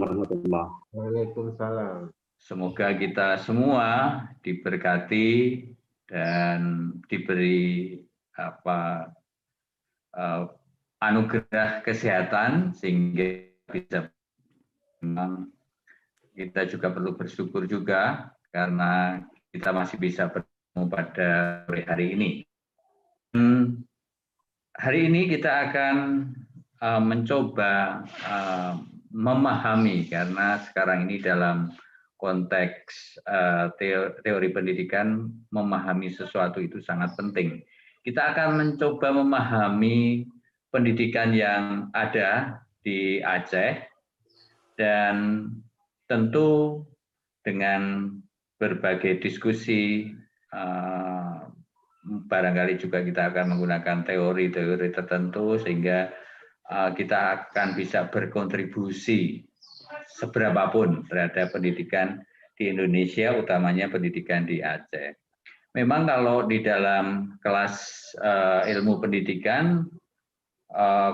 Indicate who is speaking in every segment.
Speaker 1: warahmatullahi.
Speaker 2: Waalaikumsalam.
Speaker 3: Semoga kita semua diberkati dan diberi anugerah kesehatan sehingga bisa, memang kita juga perlu bersyukur juga karena kita masih bisa bertemu pada sore hari ini. Hari ini kita akan mencoba memahami, karena sekarang ini dalam konteks teori pendidikan, memahami sesuatu itu sangat penting. Kita akan mencoba memahami pendidikan yang ada di Aceh, dan tentu dengan berbagai diskusi, barangkali juga kita akan menggunakan teori-teori tertentu sehingga kita akan bisa berkontribusi seberapapun terhadap pendidikan di Indonesia, utamanya pendidikan di Aceh. Memang kalau di dalam kelas ilmu pendidikan,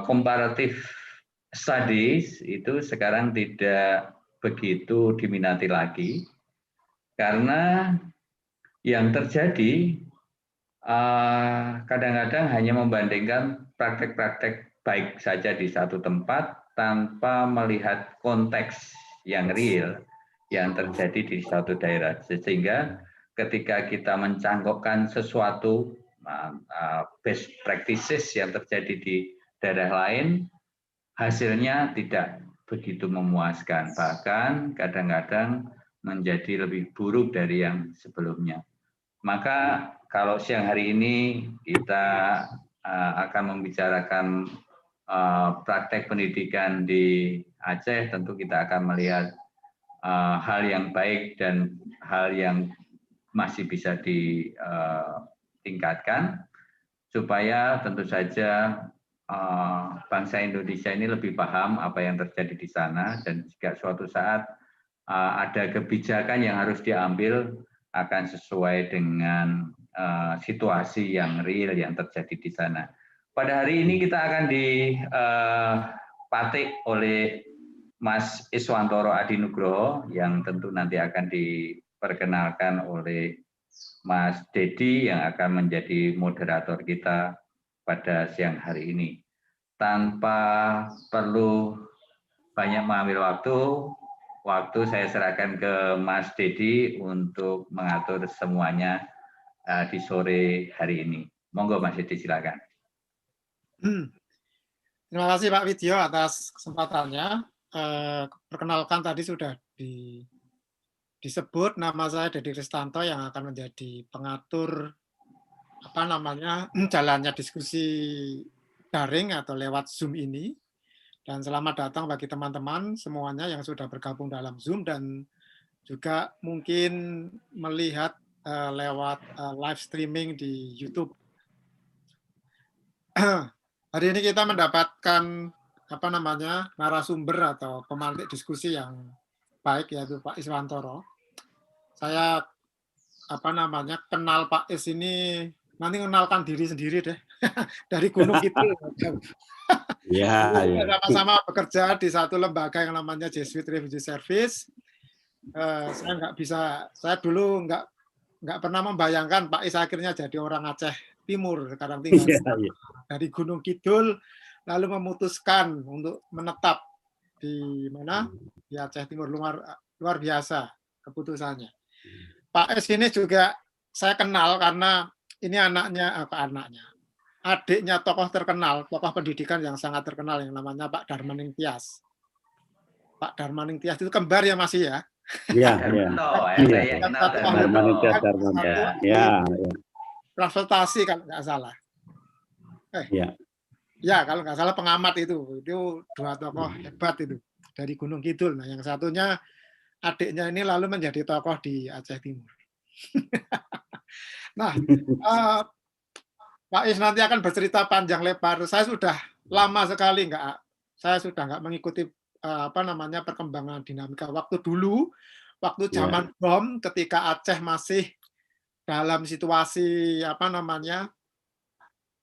Speaker 3: comparative studies itu sekarang tidak begitu diminati lagi, karena yang terjadi kadang-kadang hanya membandingkan praktek-praktek baik saja di satu tempat tanpa melihat konteks yang real yang terjadi di suatu daerah. Sehingga ketika kita mencangkokkan sesuatu best practices yang terjadi di daerah lain, hasilnya tidak begitu memuaskan, bahkan kadang-kadang menjadi lebih buruk dari yang sebelumnya. Maka kalau siang hari ini kita akan membicarakan praktek pendidikan di Aceh, tentu kita akan melihat hal yang baik dan hal yang masih bisa ditingkatkan, supaya tentu saja bangsa Indonesia ini lebih paham apa yang terjadi di sana, dan jika suatu saat ada kebijakan yang harus diambil akan sesuai dengan situasi yang real yang terjadi di sana. Pada hari ini kita akan dipatik oleh Mas Iswantoro Adinugroho, yang tentu nanti akan diperkenalkan oleh Mas Dedi yang akan menjadi moderator kita pada siang hari ini. Tanpa perlu banyak mengambil waktu saya serahkan ke Mas Dedi untuk mengatur semuanya di sore hari ini. Monggo Mas Dedi, silakan.
Speaker 4: Terima kasih Pak Widyo atas kesempatannya. Perkenalkan, tadi sudah disebut nama saya Dedi Kristanto yang akan menjadi pengatur jalannya diskusi daring atau lewat Zoom ini. Dan selamat datang bagi teman-teman semuanya yang sudah bergabung dalam Zoom dan juga mungkin melihat lewat live streaming di YouTube. Hari ini kita mendapatkan narasumber atau pemantik diskusi yang baik, yaitu Pak Iswantoro. Saya kenal Pak Is ini, nanti kenalkan diri sendiri deh. Dari Gunung Kidul.
Speaker 1: Ya.
Speaker 4: Sama-sama bekerja di satu lembaga yang namanya Jesuit Refugee Service. Saya dulu nggak pernah membayangkan Pak Is akhirnya jadi orang Aceh Timur, sekarang tinggal dari Gunung Kidul, lalu memutuskan untuk menetap di mana, di Aceh Timur. Luar biasa keputusannya. Pak Is ini juga saya kenal karena ini adiknya tokoh terkenal, tokoh pendidikan yang sangat terkenal yang namanya Pak Darmaning Tias. Pak Darmaning Tias itu kembar ya masih ya?
Speaker 1: Iya.
Speaker 4: Darmaning Tias. Konsultasi kalau nggak salah. Ya kalau nggak salah pengamat itu dua tokoh hebat itu dari Gunung Kidul. Nah yang satunya adiknya ini lalu menjadi tokoh di Aceh Timur. Nah. Pak Is nanti akan bercerita panjang lebar. Saya sudah lama sekali nggak mengikuti perkembangan dinamika waktu dulu, waktu zaman bom, ketika Aceh masih dalam situasi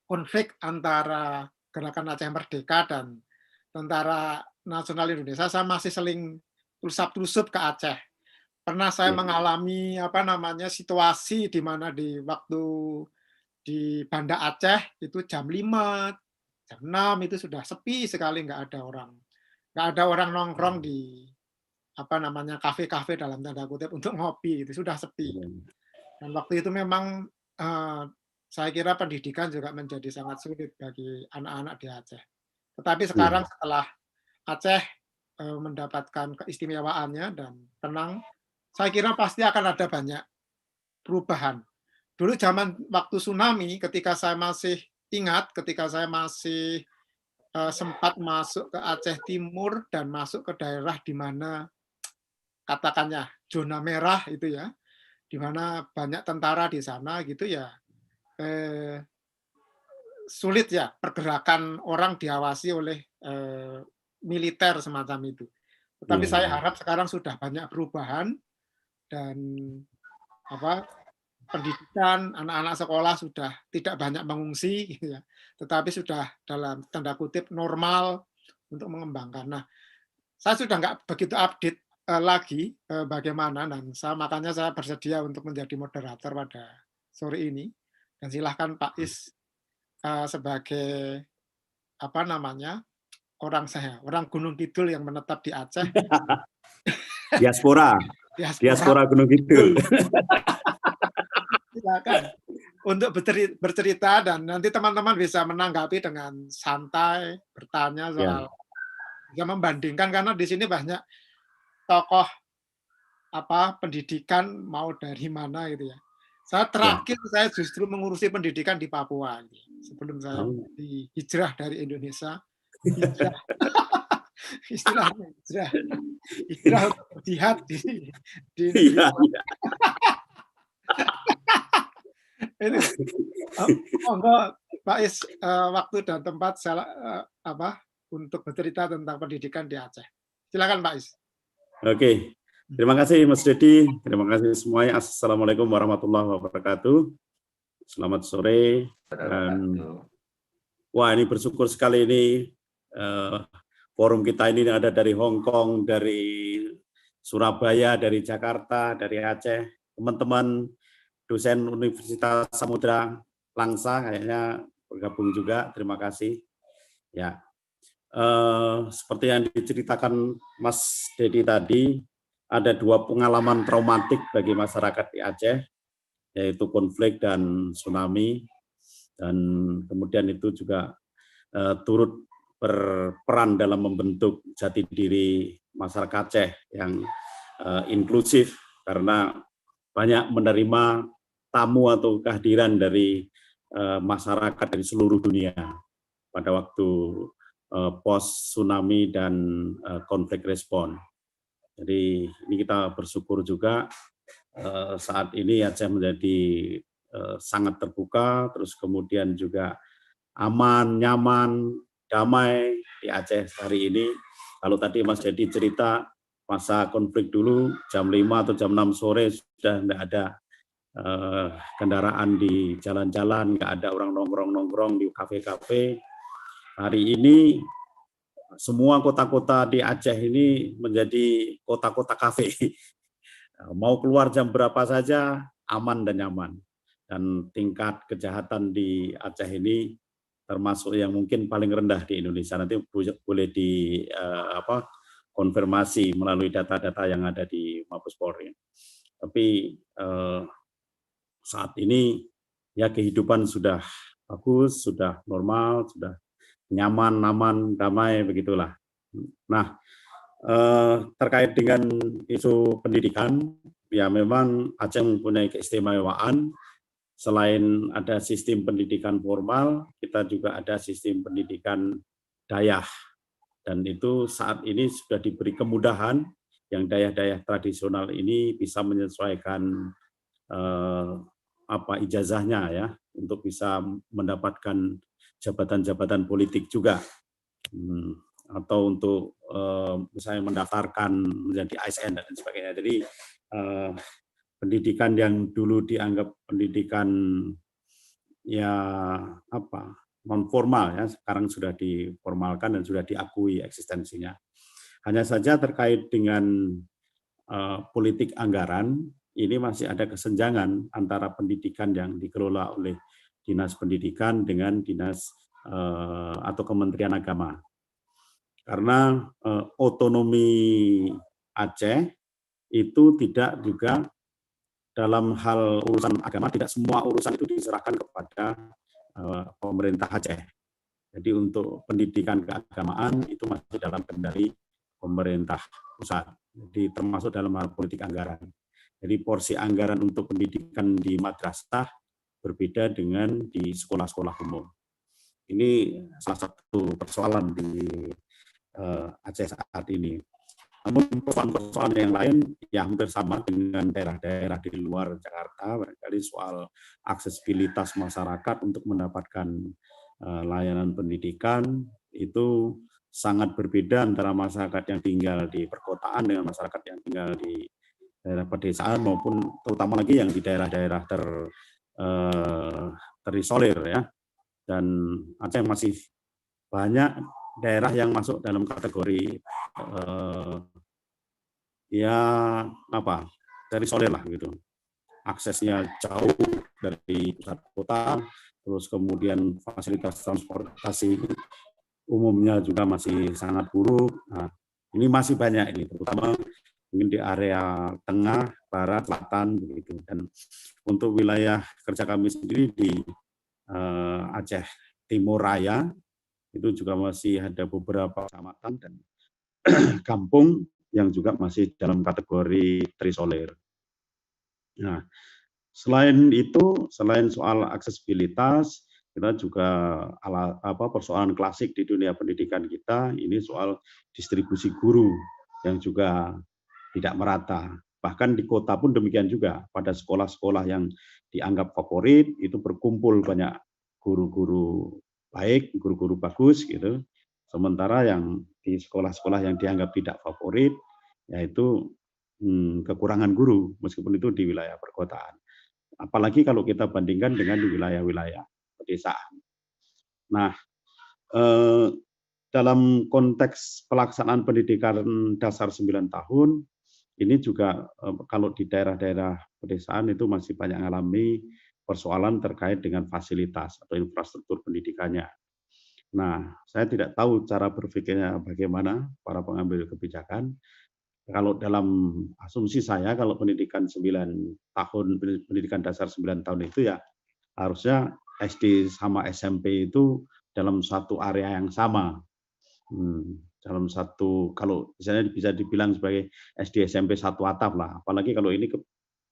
Speaker 4: konflik antara Gerakan Aceh Merdeka dan Tentara Nasional Indonesia. Saya masih terusup ke Aceh. Pernah saya mengalami situasi di mana di waktu di Banda Aceh itu jam 5, jam 6 itu sudah sepi sekali, nggak ada orang. Nggak ada orang nongkrong di kafe-kafe dalam tanda kutip untuk ngopi, itu sudah sepi. Dan waktu itu memang saya kira pendidikan juga menjadi sangat sulit bagi anak-anak di Aceh. Tetapi sekarang setelah Aceh mendapatkan keistimewaannya dan tenang, saya kira pasti akan ada banyak perubahan. Dulu zaman waktu tsunami, ketika saya masih ingat, ketika saya masih sempat masuk ke Aceh Timur dan masuk ke daerah di mana katakannya zona merah itu ya, di mana banyak tentara di sana gitu ya, sulit ya pergerakan orang diawasi oleh militer semacam itu. Tetapi saya harap sekarang sudah banyak perubahan dan pendidikan anak-anak sekolah sudah tidak banyak mengungsi, gitu ya, tetapi sudah dalam tanda kutip normal untuk mengembangkan. Nah, saya sudah nggak begitu update lagi bagaimana, dan makanya saya bersedia untuk menjadi moderator pada sore ini. Dan silahkan Pak Is sebagai orang Gunung Kidul yang menetap di Aceh.
Speaker 1: Diaspora Gunung Kidul.
Speaker 4: Silakan untuk bercerita dan nanti teman-teman bisa menanggapi dengan santai, bertanya soal, bisa membandingkan karena di sini banyak tokoh pendidikan mau dari mana gitu ya. Saya justru mengurusi pendidikan di Papua sebelum saya hijrah dari Indonesia. Istilahnya hijrah untuk berjihad di negeri. Ini monggo Pak Is, waktu dan tempat untuk bercerita tentang pendidikan di Aceh. Silakan Pak Is.
Speaker 1: Oke, terima kasih Mas Dedi, terima kasih semuanya. Assalamualaikum warahmatullahi wabarakatuh. Selamat sore. Dan ini bersyukur sekali ini forum kita ini ada dari Hong Kong, dari Surabaya, dari Jakarta, dari Aceh, teman-teman dosen Universitas Samudra Langsa kayaknya bergabung juga. Terima kasih. Ya, seperti yang diceritakan Mas Dedi tadi, ada 2 pengalaman traumatik bagi masyarakat di Aceh, yaitu konflik dan tsunami, dan kemudian itu juga turut berperan dalam membentuk jati diri masyarakat Aceh yang inklusif karena banyak menerima tamu atau kehadiran dari masyarakat dari seluruh dunia pada waktu post tsunami dan konflik respon. Jadi ini kita bersyukur juga saat ini Aceh menjadi sangat terbuka, terus kemudian juga aman, nyaman, damai di Aceh hari ini. Kalau tadi Mas Dedi cerita masa konflik dulu jam 5 atau jam 6 sore sudah tidak ada kendaraan di jalan-jalan, nggak ada orang nongkrong-nongkrong di kafe-kafe. Hari ini semua kota-kota di Aceh ini menjadi kota-kota kafe. Mau keluar jam berapa saja aman dan nyaman. Dan tingkat kejahatan di Aceh ini termasuk yang mungkin paling rendah di Indonesia. Nanti boleh konfirmasi melalui data-data yang ada di Mabes Polri. Tapi saat ini ya kehidupan sudah bagus, sudah normal, sudah nyaman, aman, damai, begitulah. Nah, terkait dengan isu pendidikan, ya memang Aceh mempunyai keistimewaan. Selain ada sistem pendidikan formal, kita juga ada sistem pendidikan dayah. Dan itu saat ini sudah diberi kemudahan, yang dayah-dayah tradisional ini bisa menyesuaikan ijazahnya ya, untuk bisa mendapatkan jabatan-jabatan politik juga, atau untuk misalnya mendaftarkan menjadi ASN dan sebagainya. Jadi pendidikan yang dulu dianggap pendidikan non formal ya, sekarang sudah diformalkan dan sudah diakui eksistensinya. Hanya saja terkait dengan politik anggaran, ini masih ada kesenjangan antara pendidikan yang dikelola oleh Dinas Pendidikan dengan Dinas atau Kementerian Agama. Karena otonomi Aceh itu tidak juga dalam hal urusan agama, tidak semua urusan itu diserahkan kepada pemerintah Aceh. Jadi untuk pendidikan keagamaan itu masih dalam kendali pemerintah pusat. Jadi termasuk dalam hal politik anggaran. Jadi porsi anggaran untuk pendidikan di madrasah berbeda dengan di sekolah-sekolah umum. Ini salah satu persoalan di Aceh saat ini. Namun persoalan-persoalan yang lain ya hampir sama dengan daerah-daerah di luar Jakarta, barangkali soal aksesibilitas masyarakat untuk mendapatkan layanan pendidikan itu sangat berbeda antara masyarakat yang tinggal di perkotaan dengan masyarakat yang tinggal di daerah pedesaan maupun terutama lagi yang di daerah-daerah terisolir ya. Dan Aceh masih banyak daerah yang masuk dalam kategori terisolir lah gitu. Aksesnya jauh dari pusat kota, terus kemudian fasilitas transportasi umumnya juga masih sangat buruk. Nah, ini masih banyak ini, terutama mungkin di area tengah, barat, selatan begitu. Dan untuk wilayah kerja kami sendiri di Aceh Timur Raya itu juga masih ada beberapa kecamatan dan kampung yang juga masih dalam kategori terisolir. Nah, selain itu, selain soal aksesibilitas, kita juga persoalan klasik di dunia pendidikan kita, ini soal distribusi guru yang juga tidak merata. Bahkan di kota pun demikian juga, pada sekolah-sekolah yang dianggap favorit, itu berkumpul banyak guru-guru baik, guru-guru bagus gitu. Sementara yang di sekolah-sekolah yang dianggap tidak favorit, yaitu kekurangan guru, meskipun itu di wilayah perkotaan. Apalagi kalau kita bandingkan dengan di wilayah-wilayah pedesaan. Nah, dalam konteks pelaksanaan pendidikan dasar 9 tahun, ini juga kalau di daerah-daerah pedesaan itu masih banyak mengalami persoalan terkait dengan fasilitas atau infrastruktur pendidikannya. Nah, saya tidak tahu cara berpikirnya bagaimana para pengambil kebijakan. Kalau dalam asumsi saya, kalau pendidikan 9 tahun, pendidikan dasar 9 tahun itu ya harusnya SD sama SMP itu dalam satu area yang sama. Dalam satu, kalau misalnya bisa dibilang sebagai SD SMP satu atap lah, apalagi kalau ini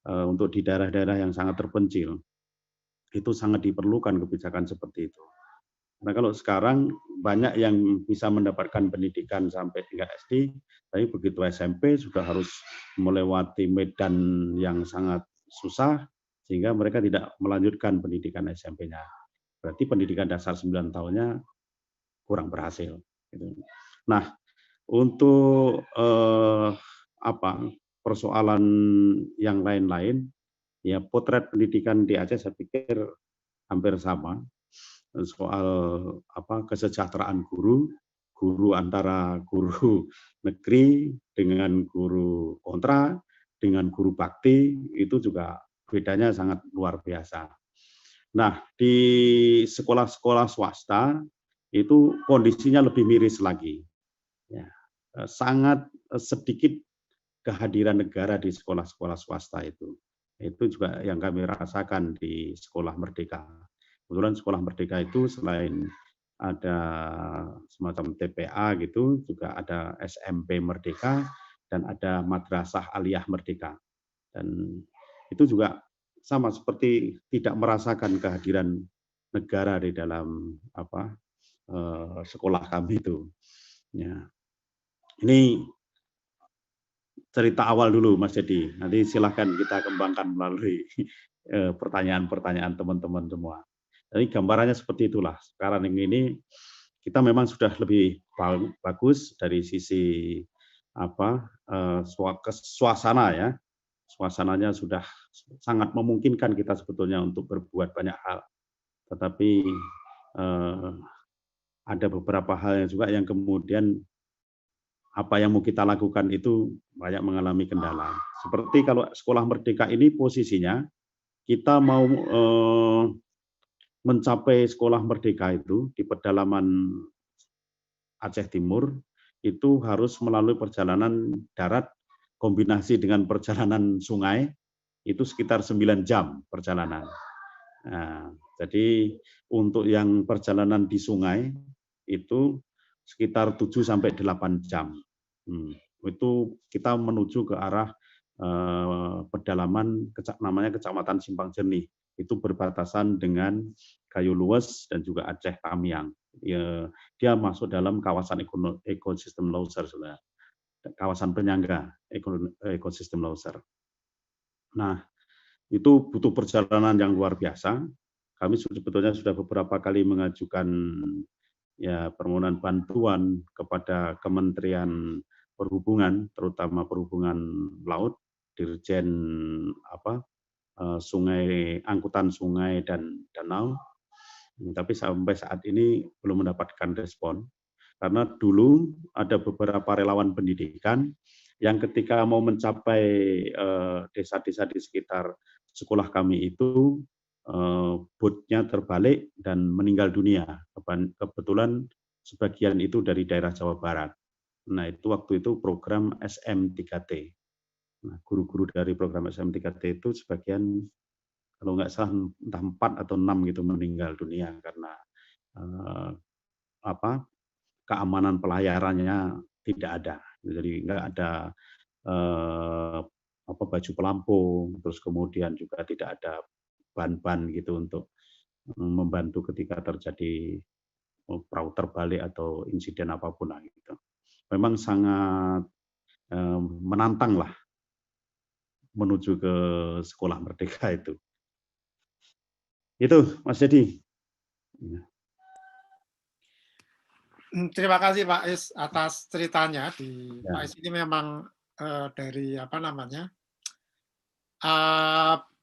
Speaker 1: untuk di daerah-daerah yang sangat terpencil, itu sangat diperlukan kebijakan seperti itu. Nah kalau sekarang banyak yang bisa mendapatkan pendidikan sampai tingkat SD, tapi begitu SMP sudah harus melewati medan yang sangat susah, sehingga mereka tidak melanjutkan pendidikan SMP-nya. Berarti pendidikan dasar 9 tahunnya kurang berhasil. Nah, untuk persoalan yang lain-lain, ya potret pendidikan di Aceh saya pikir hampir sama. Soal kesejahteraan guru antara guru negeri dengan guru kontra, dengan guru bakti, itu juga bedanya sangat luar biasa. Nah, di sekolah-sekolah swasta itu kondisinya lebih miris lagi. Ya, sangat sedikit kehadiran negara di sekolah-sekolah swasta itu. Itu juga yang kami rasakan di Sekolah Merdeka. Kebetulan Sekolah Merdeka itu selain ada semacam TPA gitu, juga ada SMP Merdeka dan ada Madrasah Aliyah Merdeka. Dan itu juga sama seperti tidak merasakan kehadiran negara di dalam sekolah kami itu. Ya. Ini cerita awal dulu, Mas Jadi. Nanti silakan kita kembangkan melalui pertanyaan-pertanyaan teman-teman semua. Jadi gambarannya seperti itulah. Sekarang ini kita memang sudah lebih bagus dari sisi suasana ya. Suasananya sudah sangat memungkinkan kita sebetulnya untuk berbuat banyak hal. Tetapi ada beberapa hal yang juga yang kemudian apa yang mau kita lakukan itu banyak mengalami kendala. Seperti kalau Sekolah Merdeka ini posisinya kita mau mencapai Sekolah Merdeka itu di pedalaman Aceh Timur itu harus melalui perjalanan darat kombinasi dengan perjalanan sungai, itu sekitar 9 jam perjalanan. Nah, jadi untuk yang perjalanan di sungai itu sekitar 7 sampai 8 jam. Itu kita menuju ke arah pedalaman namanya Kecamatan Simpang Jernih. Itu berbatasan dengan Gayo Luwes dan juga Aceh Tamiang. Dia masuk dalam kawasan ekosistem Loser, kawasan penyangga ekosistem Loser. Nah, itu butuh perjalanan yang luar biasa. Kami sebetulnya sudah beberapa kali mengajukan permohonan bantuan kepada Kementerian Perhubungan, terutama Perhubungan Laut, Dirjen Sungai, Angkutan Sungai dan Danau. Tapi sampai saat ini belum mendapatkan respon. Karena dulu ada beberapa relawan pendidikan yang ketika mau mencapai desa-desa di sekitar sekolah kami itu, bootnya terbalik dan meninggal dunia. Kebetulan sebagian itu dari daerah Jawa Barat. Nah, itu waktu itu program SM3T. Nah, guru-guru dari program SM3T itu sebagian, kalau nggak salah entah 4 atau 6 gitu meninggal dunia karena keamanan pelayarannya tidak ada. Jadi nggak ada baju pelampung, terus kemudian juga tidak ada ban-ban gitu untuk membantu ketika terjadi perahu terbalik atau insiden apapun lah gitu. Memang sangat menantang lah menuju ke Sekolah Merdeka itu. Itu, Mas Dedi.
Speaker 4: Terima kasih Pak Is atas ceritanya. Pak Is ini memang dari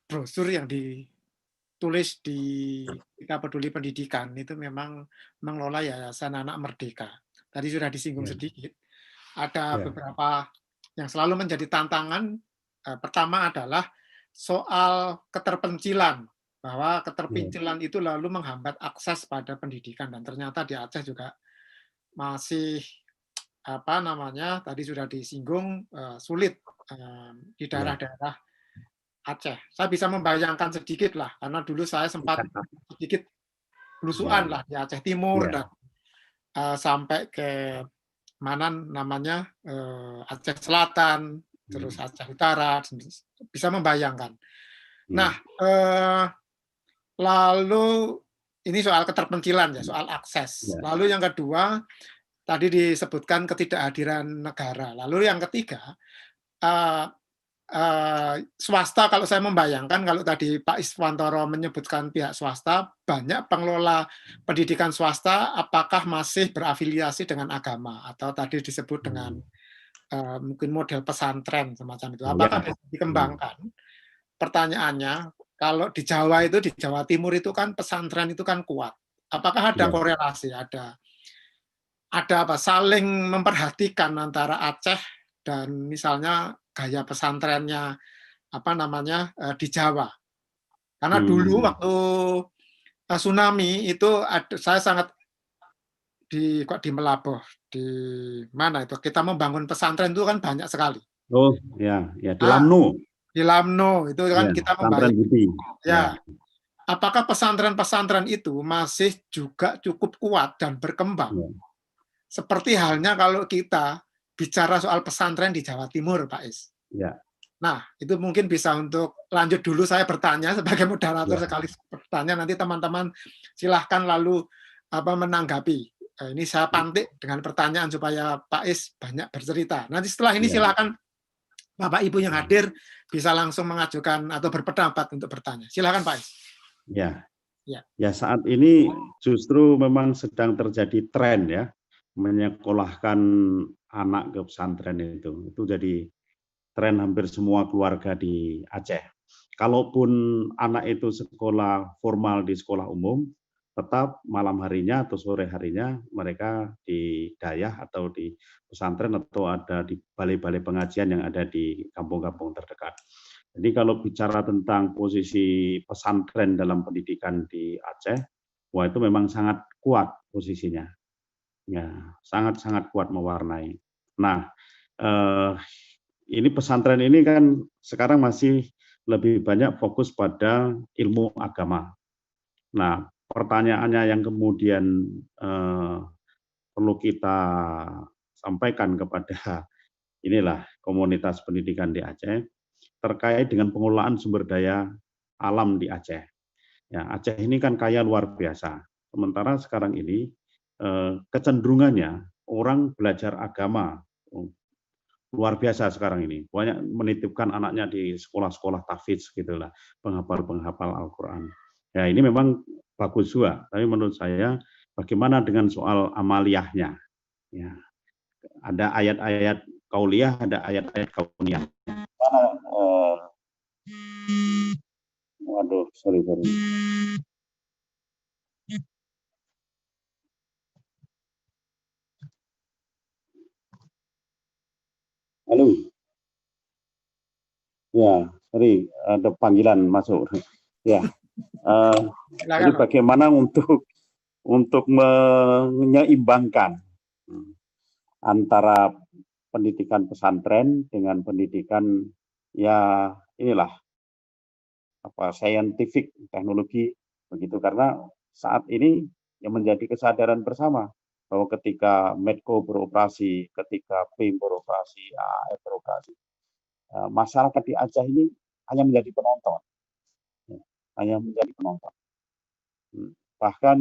Speaker 4: brosur yang ditulis di Kita Peduli Pendidikan itu memang mengelola Yayasan Anak Merdeka. Tadi sudah disinggung sedikit. Ada beberapa yang selalu menjadi tantangan. Pertama adalah soal keterpencilan, bahwa keterpencilan itu lalu menghambat akses pada pendidikan, dan ternyata di Aceh juga masih tadi sudah disinggung sulit di daerah-daerah Aceh. Saya bisa membayangkan sedikit lah, karena dulu saya sempat sedikit belusuan lah di Aceh Timur dan sampai ke Aceh Selatan, terus Aceh Utara, bisa membayangkan. Nah, lalu ini soal keterpencilan ya, soal akses. Lalu yang kedua, tadi disebutkan ketidakhadiran negara. Lalu yang ketiga, swasta. Kalau saya membayangkan, kalau tadi Pak Iswantoro menyebutkan pihak swasta, banyak pengelola pendidikan swasta apakah masih berafiliasi dengan agama, atau tadi disebut dengan mungkin model pesantren semacam itu. Apakah bisa dikembangkan? Pertanyaannya, kalau di Jawa itu, di Jawa Timur itu kan pesantren itu kan kuat. Apakah ada korelasi, ada saling memperhatikan antara Aceh dan misalnya gaya pesantrennya di Jawa? Karena dulu waktu tsunami itu saya sangat di Melaboh, di mana itu kita membangun pesantren itu kan banyak sekali.
Speaker 1: Oh ya, di Lamno.
Speaker 4: Di Lamno itu kan kita membangun. Apakah pesantren-pesantren itu masih juga cukup kuat dan berkembang? Seperti halnya kalau kita bicara soal pesantren di Jawa Timur, Pak Is. Nah, itu mungkin bisa untuk lanjut dulu saya bertanya sebagai moderator sekali bertanya, nanti teman-teman silahkan lalu menanggapi. Ini saya pantik dengan pertanyaan supaya Pak Is banyak bercerita. Nanti setelah ini silakan Bapak Ibu yang hadir bisa langsung mengajukan atau berpendapat untuk bertanya. Silakan Pak Is.
Speaker 1: Ya, saat ini justru memang sedang terjadi tren ya, menyekolahkan anak ke pesantren itu jadi tren hampir semua keluarga di Aceh. Kalaupun anak itu sekolah formal di sekolah umum, tetap malam harinya atau sore harinya mereka di dayah atau di pesantren atau ada di balai-balai pengajian yang ada di kampung-kampung terdekat. Jadi kalau bicara tentang posisi pesantren dalam pendidikan di Aceh, wah itu memang sangat kuat posisinya. Ya, sangat-sangat kuat mewarnai. Nah, ini pesantren ini kan sekarang masih lebih banyak fokus pada ilmu agama. Nah, pertanyaannya yang kemudian perlu kita sampaikan kepada inilah komunitas pendidikan di Aceh terkait dengan pengelolaan sumber daya alam di Aceh. Ya, Aceh ini kan kaya luar biasa. Sementara sekarang ini kecenderungannya orang belajar agama luar biasa sekarang ini. Banyak menitipkan anaknya di sekolah-sekolah tahfidz gitulah, penghafal-penghafal Al-Qur'an. Ya, ini memang bagus juga, tapi menurut saya bagaimana dengan soal amaliyahnya? Ya, ada ayat-ayat kauliyah, ada ayat-ayat kauniyah. Mana waduh, sorry. Halo. Ya, sorry, ada panggilan masuk. Ya, jadi bagaimana untuk menyeimbangkan antara pendidikan pesantren dengan pendidikan ya inilah apa scientific teknologi begitu, karena saat ini yang menjadi kesadaran bersama bahwa ketika Medco beroperasi, ketika PIM beroperasi, AAF beroperasi, masyarakat di Aceh ini hanya menjadi penonton, bahkan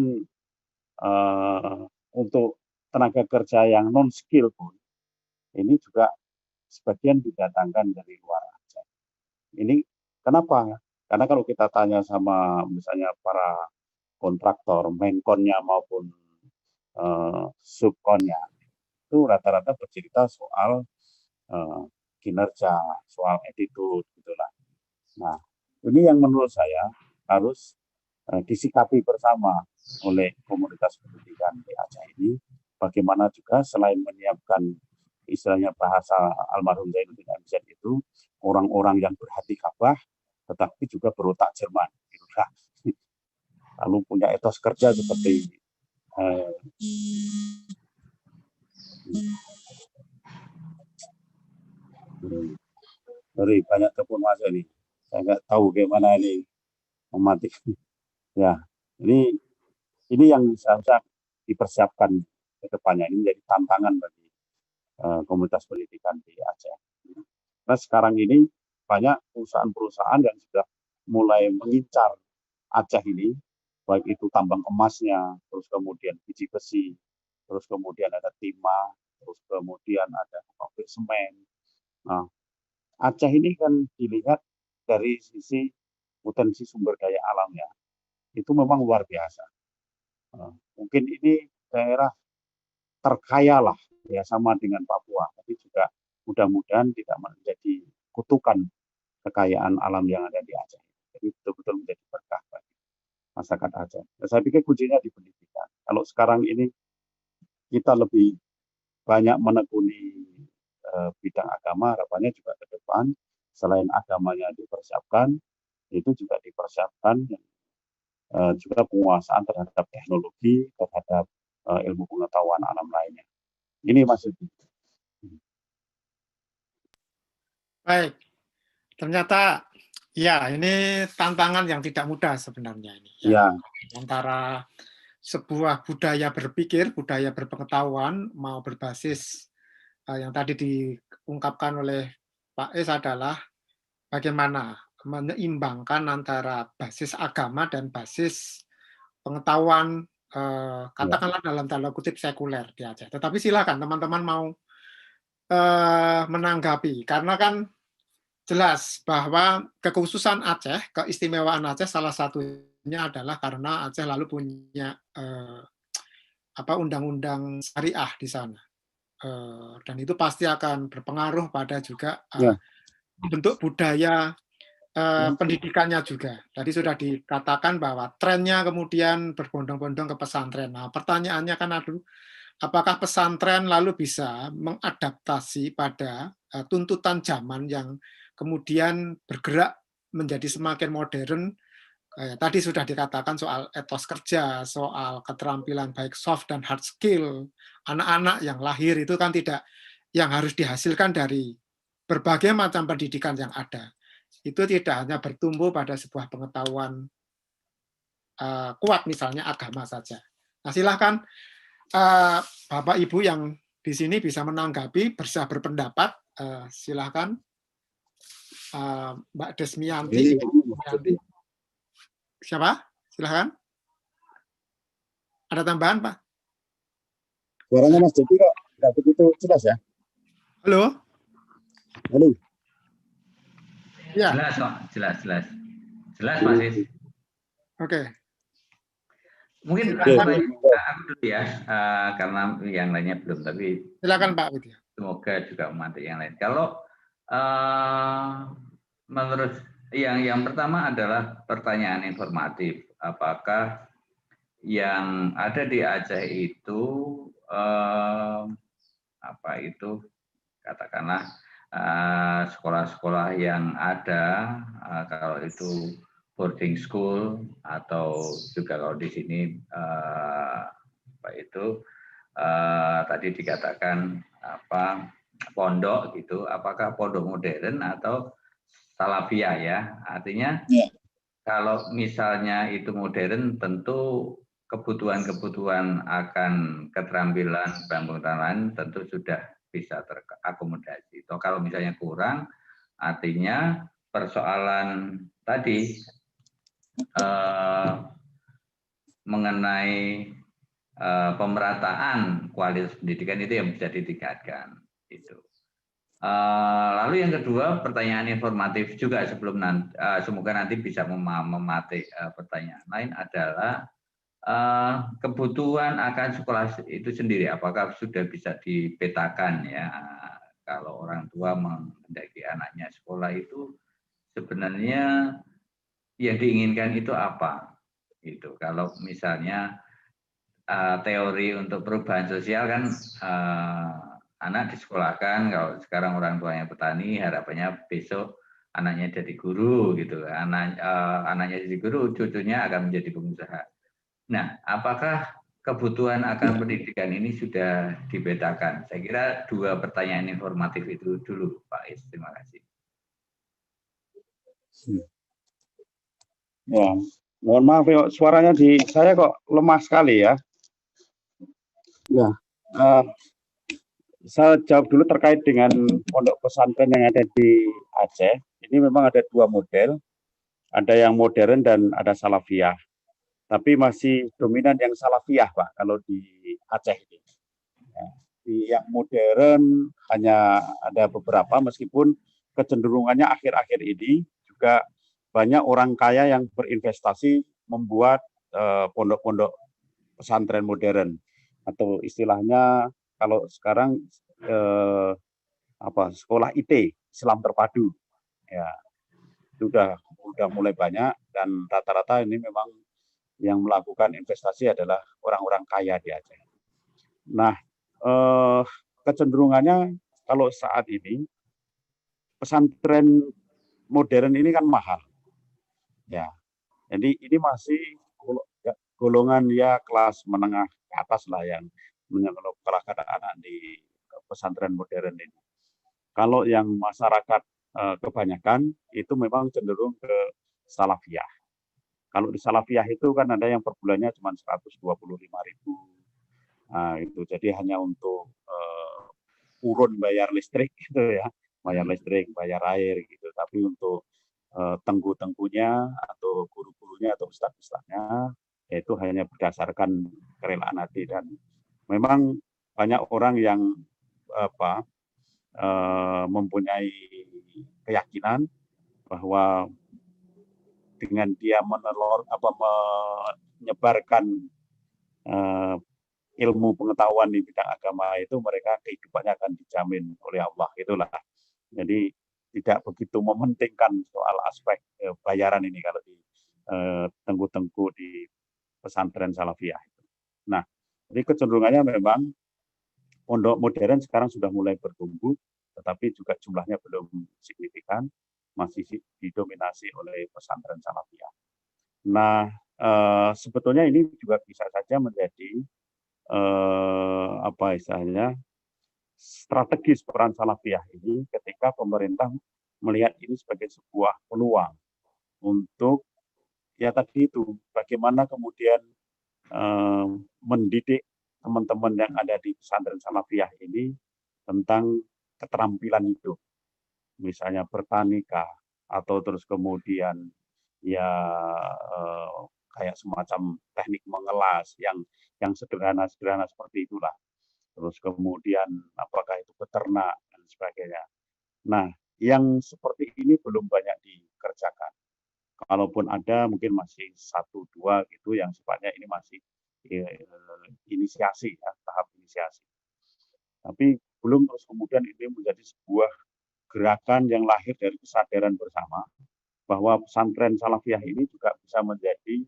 Speaker 1: untuk tenaga kerja yang non skill pun ini juga sebagian didatangkan dari luar Aceh. Ini kenapa? Karena kalau kita tanya sama misalnya para kontraktor, mainkonnya maupun subkonnya, itu rata-rata bercerita soal kinerja, soal attitude gitulah. Nah, ini yang menurut saya harus disikapi bersama oleh komunitas pendidikan di Aceh ini. Bagaimana juga selain menyiapkan istilahnya bahasa almarhum Zainuddin MZ itu orang-orang yang berhati Ka'bah, tetapi juga berotak Jerman. Lalu punya etos kerja seperti sorry, banyak telepon masuk nih. Saya nggak tahu bagaimana ini mematik. Ya, ini yang seharusnya dipersiapkan ke depannya. Ini menjadi tantangan bagi komunitas pendidikan di Aceh. Nah, sekarang ini banyak perusahaan-perusahaan yang sudah mulai mengincar Aceh ini, baik itu tambang emasnya, terus kemudian biji besi, terus kemudian ada timah, terus kemudian ada pabrik semen. Nah, Aceh ini kan dilihat dari sisi potensi sumber daya alamnya, itu memang luar biasa. Mungkin ini daerah terkaya lah, ya sama dengan Papua, tapi juga mudah-mudahan tidak menjadi kutukan kekayaan alam yang ada di Aceh. Jadi betul-betul menjadi berkah bagi masyarakat Aceh. Saya pikir kuncinya di pendidikan. Kalau sekarang ini kita lebih banyak menekuni bidang agama, harapannya juga ke depan selain agamanya dipersiapkan, itu juga dipersiapkan juga penguasaan terhadap teknologi, terhadap ilmu pengetahuan alam lainnya. Ini maksudnya.
Speaker 4: Baik, ternyata ya ini tantangan yang tidak mudah sebenarnya ini.
Speaker 1: Ya.
Speaker 4: Antara sebuah budaya berpikir, budaya berpengetahuan mau berbasis yang tadi diungkapkan oleh Pak Es adalah bagaimana menyeimbangkan antara basis agama dan basis pengetahuan katakanlah dalam tanda kutip sekuler di Aceh. Tetapi silakan teman-teman mau menanggapi karena kan jelas bahwa kekhususan Aceh, keistimewaan Aceh salah satunya adalah karena Aceh lalu punya undang-undang syariah di sana. Dan itu pasti akan berpengaruh pada juga bentuk budaya pendidikannya juga. Tadi sudah dikatakan bahwa trennya kemudian berbondong-bondong ke pesantren. Nah, pertanyaannya kan apakah pesantren lalu bisa mengadaptasi pada tuntutan zaman yang kemudian bergerak menjadi semakin modern. Tadi sudah dikatakan soal etos kerja, soal keterampilan baik soft dan hard skill. Anak-anak yang lahir itu kan tidak yang harus dihasilkan dari berbagai macam pendidikan yang ada. Itu tidak hanya bertumbuh pada sebuah pengetahuan kuat, misalnya agama saja. Nah, silahkan Bapak Ibu yang di sini bisa menanggapi, bisa berpendapat. Silahkan Mbak Desmianti. Siapa? Silahkan. Ada tambahan, Pak?
Speaker 1: Suaranya Mas Dedi kok nggak begitu jelas ya?
Speaker 4: Halo?
Speaker 1: Halo?
Speaker 3: Ya. Jelas kok, jelas. Jelas Mas Is.
Speaker 4: Oke.
Speaker 3: Mungkin aku dulu ya, karena yang lainnya belum, tapi
Speaker 4: silakan Pak Widya.
Speaker 3: Semoga juga memantik yang lain. Kalau menurut yang pertama adalah pertanyaan informatif, apakah yang ada di Aceh itu katakanlah sekolah-sekolah yang ada, kalau itu boarding school atau juga kalau di sini tadi dikatakan pondok gitu, apakah pondok modern atau salafiyah ya? Artinya kalau misalnya itu modern, tentu kebutuhan-kebutuhan akan keterampilan lain tentu sudah bisa terakomodasi. Atau kalau misalnya kurang, artinya persoalan tadi mengenai pemerataan kualitas pendidikan itu yang bisa ditingkatkan. Itu. Lalu yang kedua, pertanyaan informatif juga sebelum semoga nanti bisa mematik pertanyaan lain adalah kebutuhan akan sekolah itu sendiri. Apakah sudah bisa dipetakan ya? Kalau orang tua menghendaki anaknya sekolah itu sebenarnya yang diinginkan itu apa? Itu kalau misalnya teori untuk perubahan sosial kan anak disekolahkan, kalau sekarang orang tuanya petani, harapannya besok anaknya jadi guru gitu. Anaknya jadi guru, cucunya akan menjadi pengusaha. Nah, apakah kebutuhan akan pendidikan ini sudah dipetakan? Saya kira dua pertanyaan informatif itu dulu, Pak Is. Terima kasih.
Speaker 1: Ya, mohon maaf ya, suaranya di saya kok lemah sekali ya. Ya, saya jawab dulu terkait dengan pondok pesantren yang ada di Aceh. Ini memang ada dua model, ada yang modern dan ada salafiyah. Tapi masih dominan yang salafiyah, Pak, kalau di Aceh ini. Ya, di yang modern hanya ada beberapa, meskipun kecenderungannya akhir-akhir ini juga banyak orang kaya yang berinvestasi membuat pondok-pondok pesantren modern, atau istilahnya kalau sekarang sekolah IT, Islam terpadu, ya sudah mulai banyak, dan rata-rata ini memang yang melakukan investasi adalah orang-orang kaya di Aceh. Nah, kecenderungannya kalau saat ini pesantren modern ini kan mahal, ya. Jadi ini masih golongan ya kelas menengah ke atas lah yang menyekolahkan anak di pesantren modern ini. Kalau yang masyarakat kebanyakan itu memang cenderung ke salafiyah. Kalau di salafiyah itu kan ada yang per bulannya cuma 125.000. Nah, itu jadi hanya untuk urun bayar listrik gitu ya, bayar listrik, bayar air gitu. Tapi untuk tenggu-tenggunya atau guru-gurunya atau ustadz-ustadznya itu hanya berdasarkan kerelaan hati. Dan memang banyak orang yang mempunyai keyakinan bahwa dengan dia menyebarkan ilmu pengetahuan di bidang agama itu, mereka kehidupannya akan dijamin oleh Allah, itulah. Jadi tidak begitu mementingkan soal aspek bayaran ini kalau di tengku-tengku di pesantren salafiyah. Nah, jadi kecenderungannya memang pondok modern sekarang sudah mulai bertumbuh, tetapi juga jumlahnya belum signifikan, masih didominasi oleh pesantren salafiyah. Nah, sebetulnya ini juga bisa saja menjadi apa istilahnya strategis peran salafiyah ini ketika pemerintah melihat ini sebagai sebuah peluang untuk ya tadi itu bagaimana kemudian mendidik teman-teman yang ada di pesantren salafiyah ini tentang keterampilan hidup, misalnya bertani kah, atau terus kemudian ya kayak semacam teknik mengelas yang sederhana-sederhana seperti itulah. Terus kemudian apakah itu beternak dan sebagainya. Nah, yang seperti ini belum banyak dikerjakan. Kalaupun ada mungkin masih 1-2 gitu yang sifatnya ini masih inisiasi ya, tahap inisiasi. Tapi belum terus kemudian ini menjadi sebuah gerakan yang lahir dari kesadaran bersama bahwa pesantren salafiyah ini juga bisa menjadi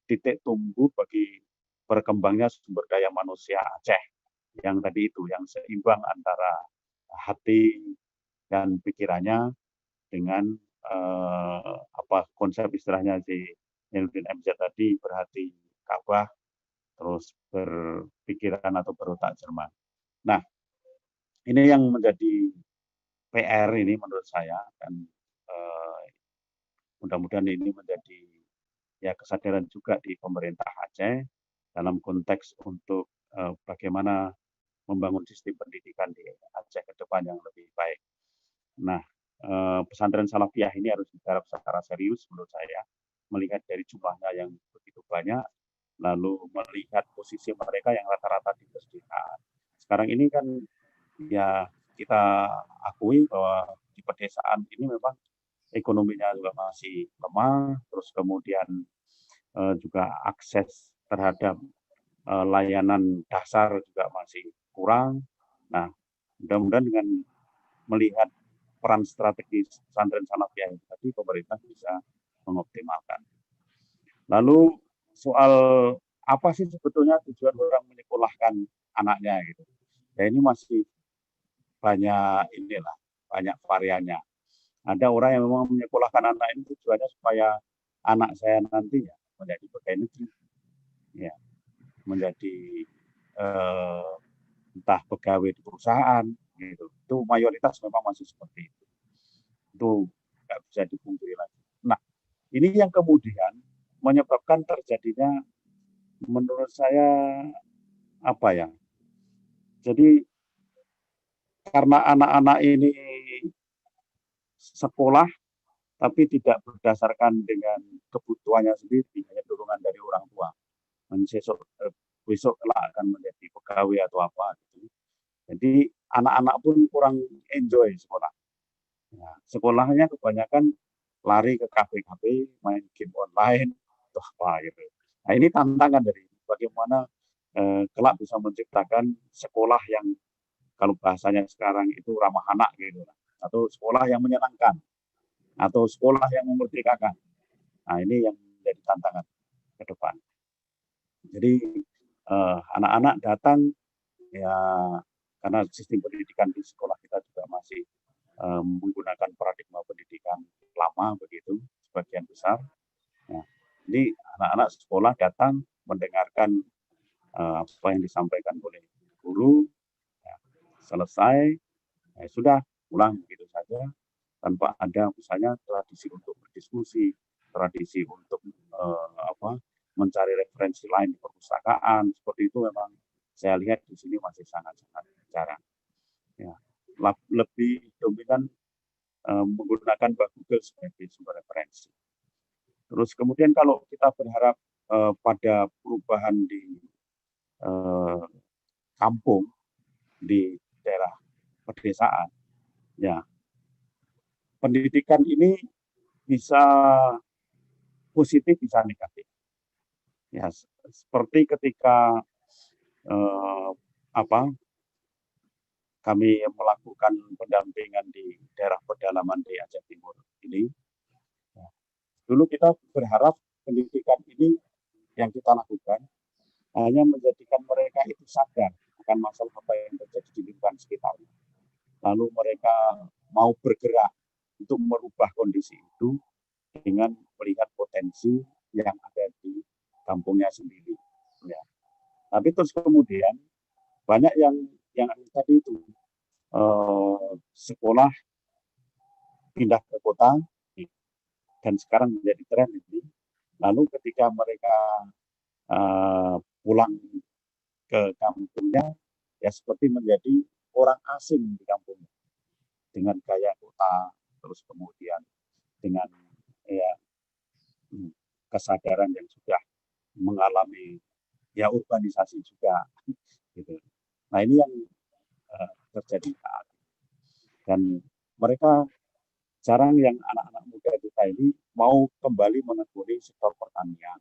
Speaker 1: titik tumbuh bagi berkembangnya sumber daya manusia Aceh yang tadi itu, yang seimbang antara hati dan pikirannya dengan apa konsep istilahnya si Zainuddin MZ tadi, berhati Ka'bah, terus berpikiran atau berotak Jerman. Nah, ini yang menjadi PR ini menurut saya, dan mudah-mudahan ini menjadi ya kesadaran juga di pemerintah Aceh dalam konteks untuk bagaimana membangun sistem pendidikan di Aceh ke depan yang lebih baik. Nah, pesantren salafiyah ini harus digarap secara serius menurut saya, melihat dari jumlahnya yang begitu banyak, lalu melihat posisi mereka yang rata-rata di pedesaan. Sekarang ini kan ya kita akui bahwa di pedesaan ini memang ekonominya juga masih lemah, terus kemudian juga akses terhadap layanan dasar juga masih kurang. Nah, mudah-mudahan dengan melihat peran strategis pesantren salafiyah ini tadi, pemerintah bisa mengoptimalkan. Lalu soal apa sih sebetulnya tujuan orang menyekolahkan anaknya gitu. Ya ini masih banyak inilah, banyak variannya. Ada orang yang memang menyekolahkan anak ini tujuannya supaya anak saya nantinya menjadi pegawai negeri, ya, menjadi entah pegawai di perusahaan, gitu. Itu mayoritas memang masih seperti itu. Itu nggak bisa dipungkiri lagi. Nah, ini yang kemudian menyebabkan terjadinya, menurut saya apa ya? Jadi karena anak-anak ini sekolah tapi tidak berdasarkan dengan kebutuhannya sendiri, hanya dorongan dari orang tua. Besok kelak akan menjadi pegawai atau apa gitu. Jadi anak-anak pun kurang enjoy sekolah. Nah, sekolahnya kebanyakan lari ke kafe-kafe, main game online, atau apa gitu. Nah ini tantangan dari bagaimana kelak bisa menciptakan sekolah yang kalau bahasanya sekarang itu ramah anak gitu, atau sekolah yang menyenangkan, atau sekolah yang memerdekakan. Nah ini yang menjadi tantangan ke depan. Jadi anak-anak datang ya karena sistem pendidikan di sekolah kita juga masih menggunakan paradigma pendidikan lama begitu sebagian besar. Nah, jadi anak-anak sekolah datang mendengarkan apa yang disampaikan oleh guru, ya, selesai, ya sudah pulang begitu saja tanpa ada misalnya tradisi untuk berdiskusi, tradisi untuk mencari referensi lain di perpustakaan, seperti itu memang saya lihat di sini masih sangat-sangat jarang. Ya, lebih dominan menggunakan Google sebagai sumber referensi. Terus kemudian kalau kita berharap pada perubahan di kampung, di daerah pedesaan, ya pendidikan ini bisa positif, bisa negatif. Ya, seperti ketika kami melakukan pendampingan di daerah pedalaman di Aceh Timur ini. Dulu kita berharap pendidikan ini yang kita lakukan hanya menjadikan mereka itu sadar akan masalah apa yang terjadi di lingkungan sekitar. Lalu mereka mau bergerak untuk merubah kondisi itu dengan melihat potensi yang ada di kampungnya sendiri. Ya. Tapi terus kemudian banyak yang tadi itu sekolah pindah ke kota dan sekarang menjadi tren ini. Lalu ketika mereka pulang ke kampungnya, ya seperti menjadi orang asing di kampungnya dengan gaya kota, terus kemudian dengan ya kesadaran yang sudah mengalami ya urbanisasi juga gitu. Nah ini yang terjadi saat ini. Dan mereka jarang yang anak-anak muda kita ini mau kembali menekuni sektor pertanian.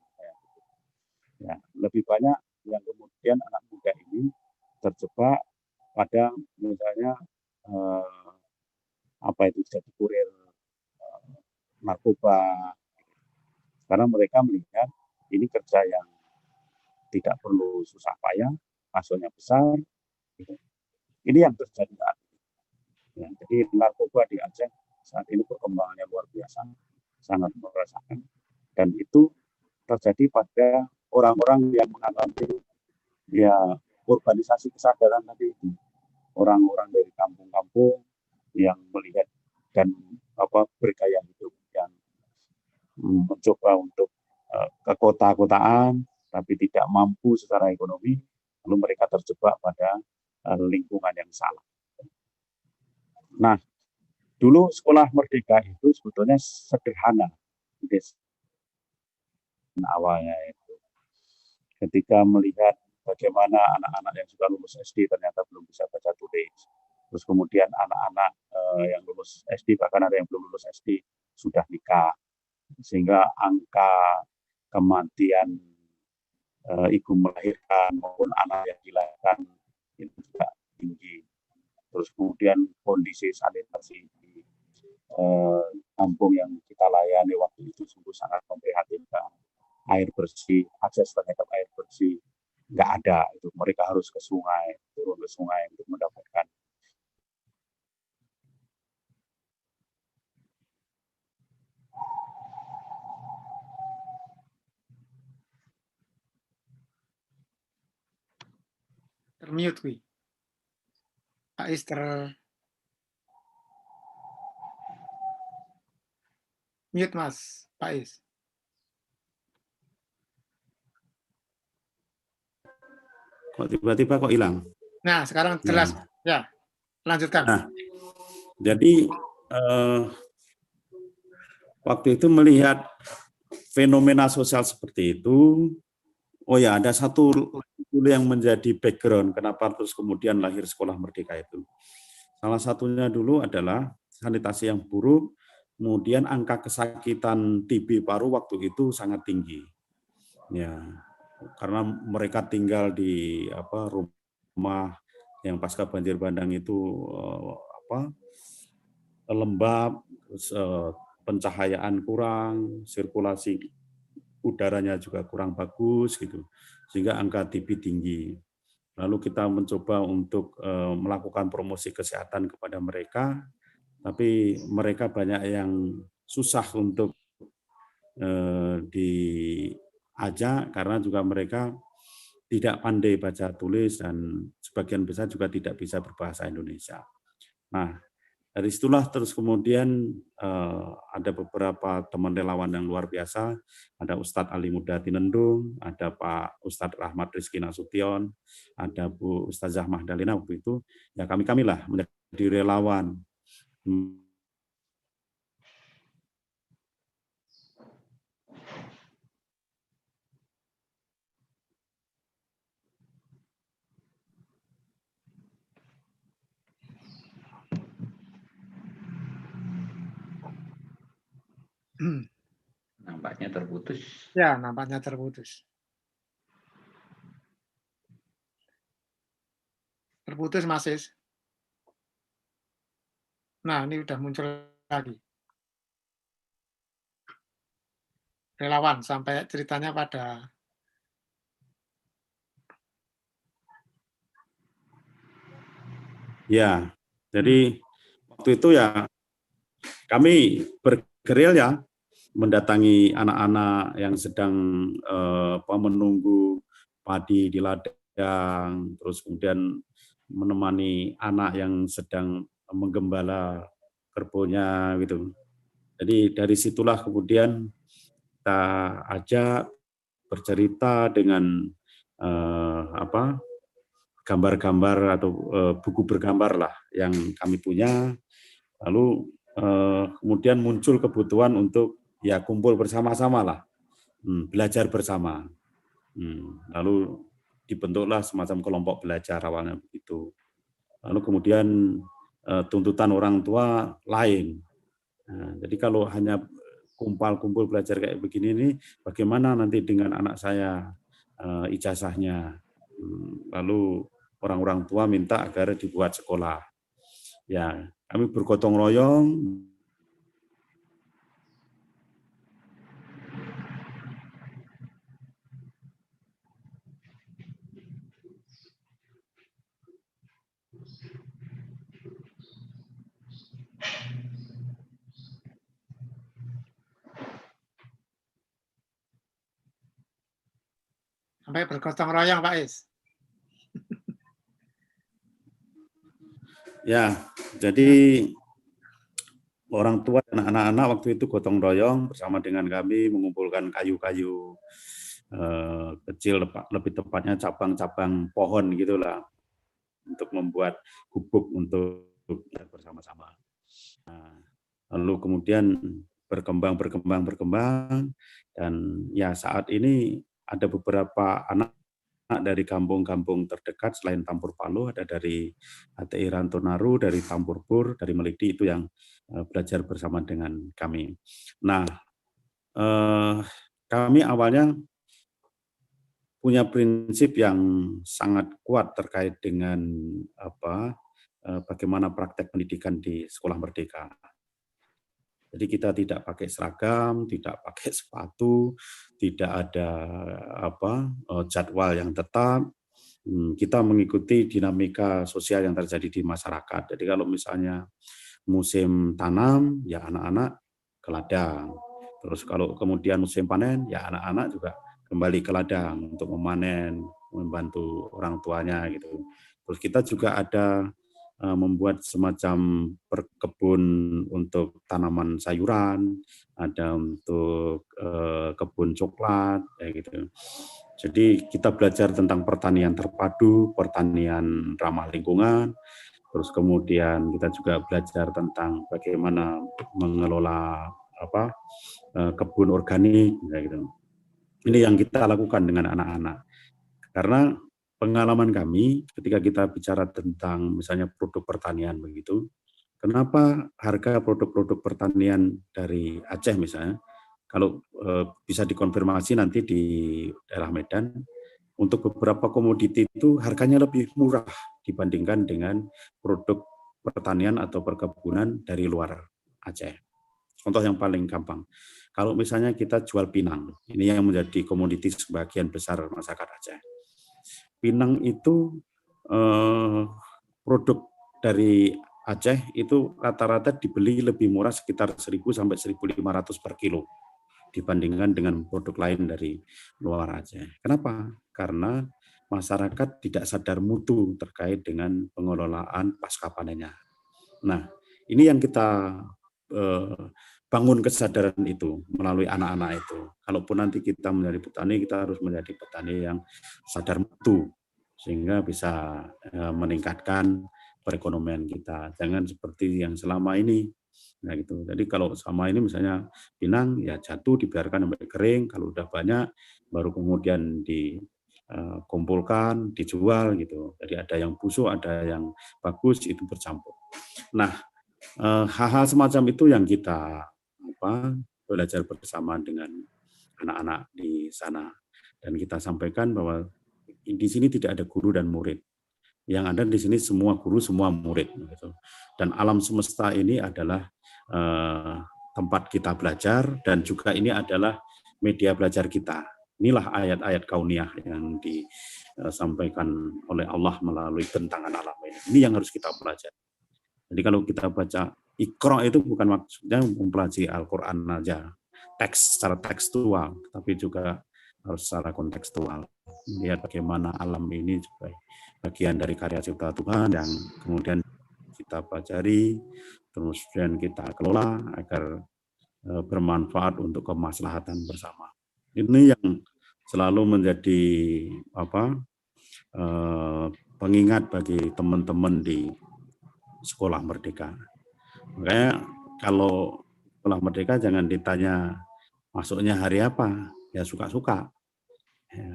Speaker 1: Ya, lebih banyak yang kemudian anak muda ini terjebak pada misalnya apa itu jadi kurir narkoba. Karena mereka melihat ini kerja yang tidak perlu susah payah, hasilnya besar. Gitu. Ini yang terjadi saat ini. Ya, jadi narkoba di Aceh saat ini perkembangannya luar biasa, sangat merasakan. Dan itu terjadi pada orang-orang yang mengalami ya urbanisasi kesadaran tadi itu. Orang-orang dari kampung-kampung yang melihat dan bergaya hidup yang mencoba untuk ke kota-kotaan tapi tidak mampu secara ekonomi, lalu mereka terjebak pada lingkungan yang salah. Nah, dulu sekolah Merdeka itu sebetulnya sederhana. Awalnya itu ketika melihat bagaimana anak-anak yang sudah lulus SD ternyata belum bisa baca tulis. Terus kemudian anak-anak yang lulus SD, bahkan ada yang belum lulus SD, sudah nikah. Sehingga angka kematian ibu melahirkan maupun anak yang dilahirkan itu juga tinggi. Terus kemudian kondisi sanitasi di kampung yang kita layani waktu itu sungguh sangat memprihatinkan. Air bersih, akses terhadap air bersih nggak ada. Itu mereka harus ke sungai, turun ke sungai untuk mendapatkan.
Speaker 4: Termute, Wi. Pak Is mute, Mas. Pak Is.
Speaker 1: Kok tiba-tiba kok hilang?
Speaker 4: Nah, sekarang jelas. Ya, lanjutkan.
Speaker 1: Nah, jadi waktu itu melihat fenomena sosial seperti itu, oh ya ada satu dulu yang menjadi background kenapa terus kemudian lahir sekolah Merdeka itu. Salah satunya dulu adalah sanitasi yang buruk, kemudian angka kesakitan TB paru waktu itu sangat tinggi. Ya, karena mereka tinggal di rumah yang pasca banjir bandang itu lembab, pencahayaan kurang, sirkulasi udaranya juga kurang bagus gitu, sehingga angka TB tinggi. Lalu kita mencoba untuk melakukan promosi kesehatan kepada mereka, tapi mereka banyak yang susah untuk diajak karena juga mereka tidak pandai baca tulis dan sebagian besar juga tidak bisa berbahasa Indonesia. Nah, dari situlah terus kemudian ada beberapa teman relawan yang luar biasa, ada Ustadz Ali Muda Tinendung, ada Pak Ustadz Rahmat Rizky Nasution, ada Bu Ustazah Mahdalina waktu itu, ya kami-kamilah menjadi relawan.
Speaker 3: Nampaknya terputus.
Speaker 4: Ya, nampaknya terputus. Terputus, Mas Is. Nah, ini udah muncul lagi. Relawan sampai ceritanya pada
Speaker 1: Ya, jadi waktu itu ya kami bergerilya mendatangi anak-anak yang sedang menunggu padi di ladang, terus kemudian menemani anak yang sedang menggembala kerbaunya gitu. Jadi dari situlah kemudian kita ajak bercerita dengan gambar-gambar atau buku bergambar lah yang kami punya. Lalu kemudian muncul kebutuhan untuk ya kumpul bersama-sama lah, belajar bersama. Lalu dibentuklah semacam kelompok belajar awalnya begitu. Lalu kemudian tuntutan orang tua lain. Nah, jadi kalau hanya kumpul belajar kayak begini ini, bagaimana nanti dengan anak saya ijazahnya? Lalu orang-orang tua minta agar dibuat sekolah. Ya, kami bergotong royong.
Speaker 4: sampai bergotong royong, Pak Is.
Speaker 1: Ya, jadi orang tua dan anak-anak waktu itu gotong royong bersama dengan kami mengumpulkan kayu-kayu kecil, lebih tepatnya cabang-cabang pohon gitulah, untuk membuat gubuk untuk bersama-sama. Nah, lalu kemudian berkembang, dan ya saat ini ada beberapa anak dari kampung-kampung terdekat selain Tampur Palo, ada dari HTI Rantonaru, dari Tampur Pur, dari Meliti, itu yang belajar bersama dengan kami. Nah, kami awalnya punya prinsip yang sangat kuat terkait dengan bagaimana praktek pendidikan di Sekolah Merdeka. Jadi kita tidak pakai seragam, tidak pakai sepatu, tidak ada jadwal yang tetap. Kita mengikuti dinamika sosial yang terjadi di masyarakat. Jadi kalau misalnya musim tanam, ya anak-anak ke ladang. Terus kalau kemudian musim panen, ya anak-anak juga kembali ke ladang untuk memanen, membantu orang tuanya gitu. Terus kita juga ada membuat semacam perkebun untuk tanaman sayuran, ada untuk kebun coklat, kayak gitu. Jadi kita belajar tentang pertanian terpadu, pertanian ramah lingkungan, terus kemudian kita juga belajar tentang bagaimana mengelola kebun organik, kayak gitu. Ini yang kita lakukan dengan anak-anak. Karena pengalaman kami ketika kita bicara tentang misalnya produk pertanian begitu, kenapa harga produk-produk pertanian dari Aceh misalnya, kalau bisa dikonfirmasi nanti di daerah Medan, untuk beberapa komoditi itu harganya lebih murah dibandingkan dengan produk pertanian atau perkebunan dari luar Aceh. Contoh yang paling gampang, kalau misalnya kita jual pinang, ini yang menjadi komoditi sebagian besar masyarakat Aceh. Pinang itu produk dari Aceh itu rata-rata dibeli lebih murah sekitar 1.000 sampai 1.500 per kilo dibandingkan dengan produk lain dari luar Aceh. Kenapa? Karena masyarakat tidak sadar mutu terkait dengan pengelolaan pasca panennya. Nah, ini yang kita bangun kesadaran itu melalui anak-anak itu. Kalaupun nanti kita menjadi petani, kita harus menjadi petani yang sadar mutu sehingga bisa meningkatkan perekonomian kita. Jangan seperti yang selama ini. Nah gitu. Jadi kalau sama ini misalnya pinang ya jatuh dibiarkan sampai kering, kalau udah banyak baru kemudian dikumpulkan, dijual gitu. Jadi ada yang busuk, ada yang bagus, itu bercampur. Nah, hal-hal semacam itu yang kita belajar bersama dengan anak-anak di sana, dan kita sampaikan bahwa di sini tidak ada guru dan murid. Yang ada di sini semua guru, semua murid. Gitu. Dan alam semesta ini adalah tempat kita belajar dan juga ini adalah media belajar kita. Inilah ayat-ayat kauniyah yang disampaikan oleh Allah melalui bentangan alam ini. Ini yang harus kita pelajari. Jadi kalau kita baca Iqra itu bukan maksudnya mempelajari Al-Quran aja, teks secara tekstual, tapi juga harus secara kontekstual. Melihat bagaimana alam ini juga bagian dari karya cipta Tuhan yang kemudian kita pelajari, terus dan kita kelola agar bermanfaat untuk kemaslahatan bersama. Ini yang selalu menjadi pengingat bagi teman-teman di Sekolah Merdeka. Makanya kalau Sekolah Merdeka jangan ditanya masuknya hari apa, ya suka-suka. Ya,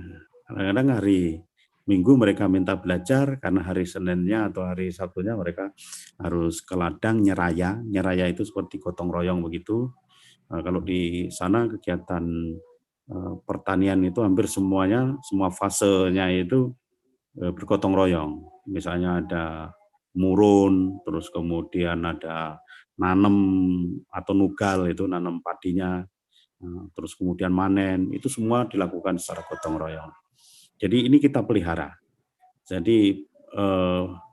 Speaker 1: kadang-kadang hari Minggu mereka minta belajar karena hari Seninnya atau hari Sabtunya mereka harus ke ladang nyeraya. Nyeraya itu seperti gotong royong begitu. Kalau di sana kegiatan pertanian itu hampir semuanya, semua fasenya itu bergotong royong. Misalnya ada murun, terus kemudian ada nanam atau nugal itu nanam padinya, terus kemudian manen, itu semua dilakukan secara gotong royong. Jadi ini kita pelihara. Jadi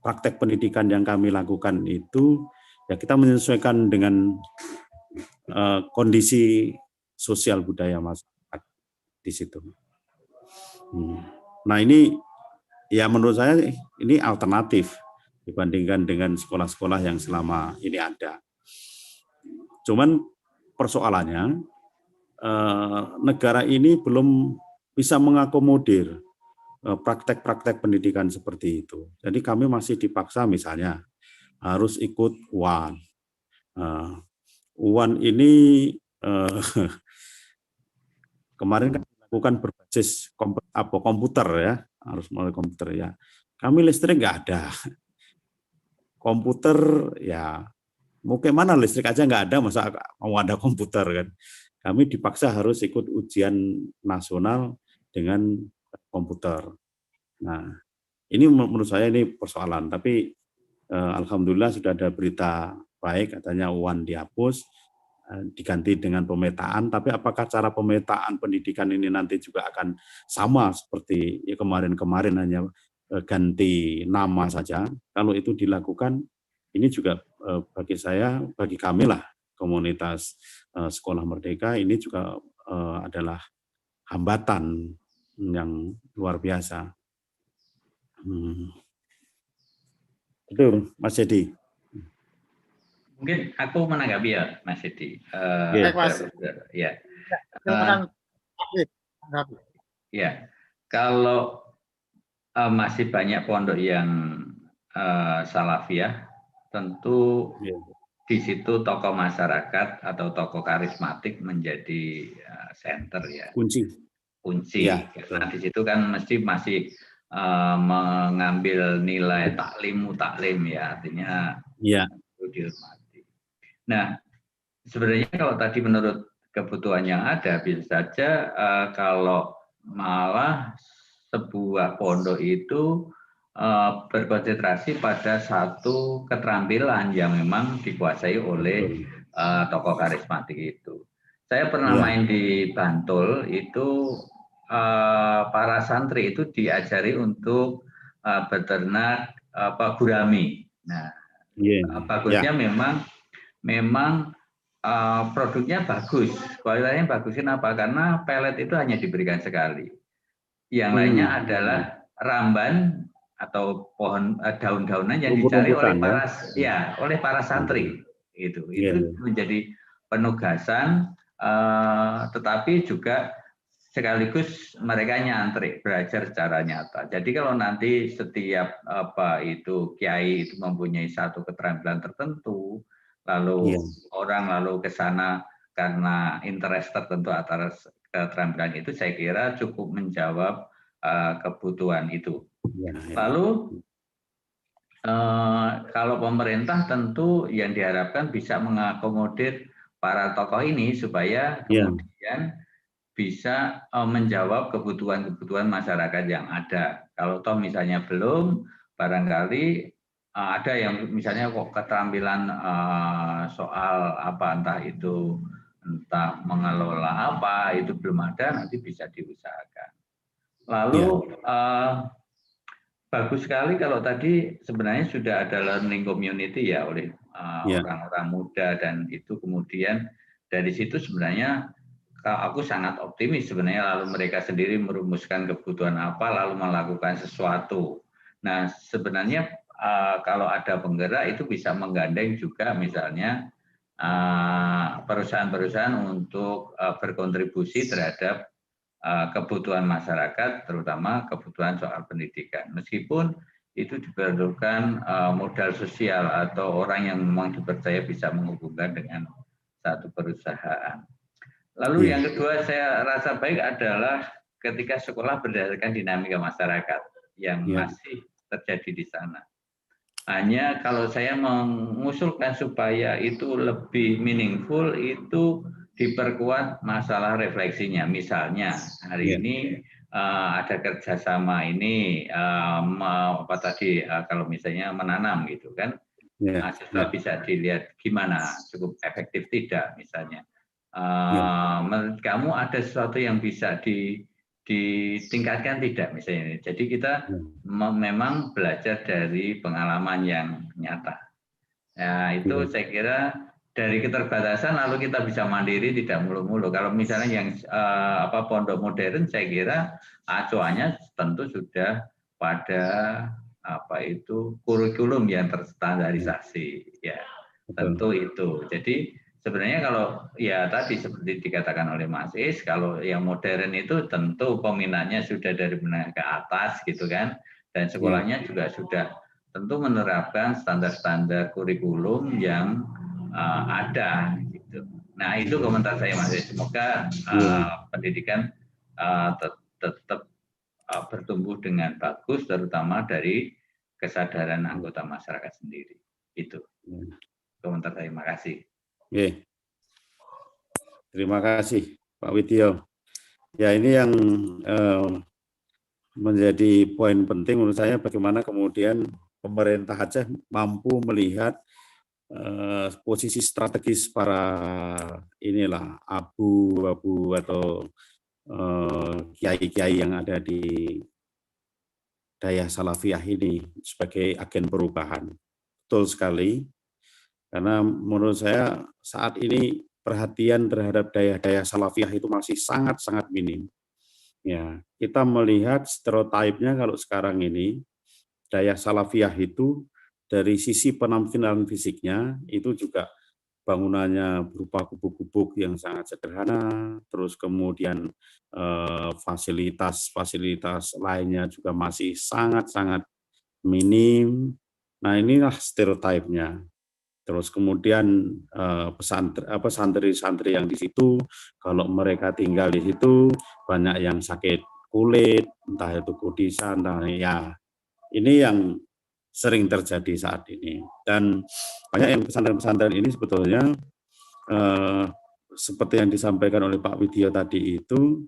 Speaker 1: praktek pendidikan yang kami lakukan itu ya kita menyesuaikan dengan kondisi sosial budaya masyarakat di situ. Nah ini ya menurut saya ini alternatif dibandingkan dengan sekolah-sekolah yang selama ini ada. Cuman persoalannya negara ini belum bisa mengakomodir praktek-praktek pendidikan seperti itu. Jadi kami masih dipaksa misalnya harus ikut UAN. UAN ini kemarin kan dilakukan berbasis komputer ya, harus melalui komputer ya. Kami listrik nggak ada. Komputer ya mau kemana listrik aja nggak ada, masa mau ada komputer kan. Kami dipaksa harus ikut ujian nasional dengan komputer. Nah ini menurut saya ini persoalan, tapi alhamdulillah sudah ada berita baik, katanya UAN dihapus, diganti dengan pemetaan, tapi apakah cara pemetaan pendidikan ini nanti juga akan sama seperti ya kemarin-kemarin hanya ganti nama saja. Kalau itu dilakukan, ini juga bagi saya, bagi kami lah, komunitas Sekolah Merdeka, ini juga adalah hambatan yang luar biasa. Itu Mas Jadi.
Speaker 3: Mungkin aku menanggapi ya Mas Edi. Ya. Ya, kalau masih banyak pondok yang salafiyah, tentu di situ tokoh masyarakat atau tokoh karismatik menjadi center ya. Kunci. Ya, karena di situ kan masih mengambil nilai taklim ya, artinya itu dihormati. Nah, sebenarnya kalau tadi menurut kebutuhan yang ada, bisa saja kalau malah sebuah pondok itu berkonsentrasi pada satu keterampilan yang memang dikuasai oleh tokoh karismatik itu. Saya pernah main di Bantul, itu para santri itu diajari untuk beternak gurami. Nah, bagusnya memang produknya bagus, kualitasnya bagus. Kenapa? Karena pelet itu hanya diberikan sekali. Yang lainnya adalah ramban atau pohon daun-daunan yang dicari oleh para santri. Itu menjadi penugasan, tetapi juga sekaligus mereka nyantri, belajar secara nyata. Jadi kalau nanti setiap kiai itu mempunyai satu keterampilan tertentu, lalu orang ke sana karena interest tertentu atas keterampilan itu, saya kira cukup menjawab kebutuhan itu. Lalu kalau pemerintah tentu yang diharapkan bisa mengakomodir para tokoh ini supaya kemudian bisa menjawab kebutuhan-kebutuhan masyarakat yang ada. Kalau toh misalnya belum, barangkali ada yang misalnya kok keterampilan soal apa entah mengelola apa itu belum ada, nanti bisa diusahakan. Lalu bagus sekali kalau tadi sebenarnya sudah ada learning community ya oleh orang-orang muda, dan itu kemudian dari situ sebenarnya aku sangat optimis sebenarnya, lalu mereka sendiri merumuskan kebutuhan apa lalu melakukan sesuatu. Nah sebenarnya kalau ada penggerak itu bisa menggandeng juga misalnya perusahaan-perusahaan untuk berkontribusi terhadap kebutuhan masyarakat, terutama kebutuhan soal pendidikan. Meskipun itu diperlukan modal sosial atau orang yang memang dipercaya bisa menghubungkan dengan satu perusahaan. Lalu yang kedua saya rasa baik adalah ketika sekolah berdasarkan dinamika masyarakat yang masih terjadi di sana. Hanya kalau saya mengusulkan supaya itu lebih meaningful, itu diperkuat masalah refleksinya. Misalnya hari ini ada kerjasama ini kalau misalnya menanam gitu kan, mahasiswa bisa dilihat gimana cukup efektif tidak misalnya. Menurut kamu ada sesuatu yang bisa ditingkatkan tidak misalnya. Jadi kita memang belajar dari pengalaman yang nyata. Ya, itu saya kira dari keterbatasan lalu kita bisa mandiri, tidak mulu-mulu. Kalau misalnya yang pondok modern, saya kira acuannya tentu sudah pada kurikulum yang terstandarisasi. Ya, tentu itu. Jadi sebenarnya kalau ya tadi seperti dikatakan oleh Mas Is, kalau yang modern itu tentu peminatnya sudah dari menengah ke atas gitu kan, dan sekolahnya juga sudah tentu menerapkan standar-standar kurikulum yang ada gitu. Nah itu komentar saya Mas Is. Semoga pendidikan tetap bertumbuh dengan bagus, terutama dari kesadaran anggota masyarakat sendiri. Itu komentar saya. Terima kasih.
Speaker 1: Terima kasih Pak Widyo. Ya ini yang menjadi poin penting menurut saya, bagaimana kemudian pemerintah Aceh mampu melihat posisi strategis para abu-abu atau kiai-kiai yang ada di Dayah Salafiyah ini sebagai agen perubahan. Betul sekali, karena menurut saya saat ini perhatian terhadap daya-daya salafiyah itu masih sangat-sangat minim. Ya, kita melihat stereotipnya kalau sekarang ini daya salafiyah itu dari sisi penampilan fisiknya itu juga bangunannya berupa gubuk-gubuk yang sangat sederhana, terus kemudian fasilitas lainnya juga masih sangat-sangat minim. Nah, inilah stereotipnya. Terus kemudian santri-santri yang di situ, kalau mereka tinggal di situ banyak yang sakit kulit, entah itu kudisan, ya ini yang sering terjadi saat ini. Dan banyak yang pesantren-pesantren ini sebetulnya seperti yang disampaikan oleh Pak Widyo tadi itu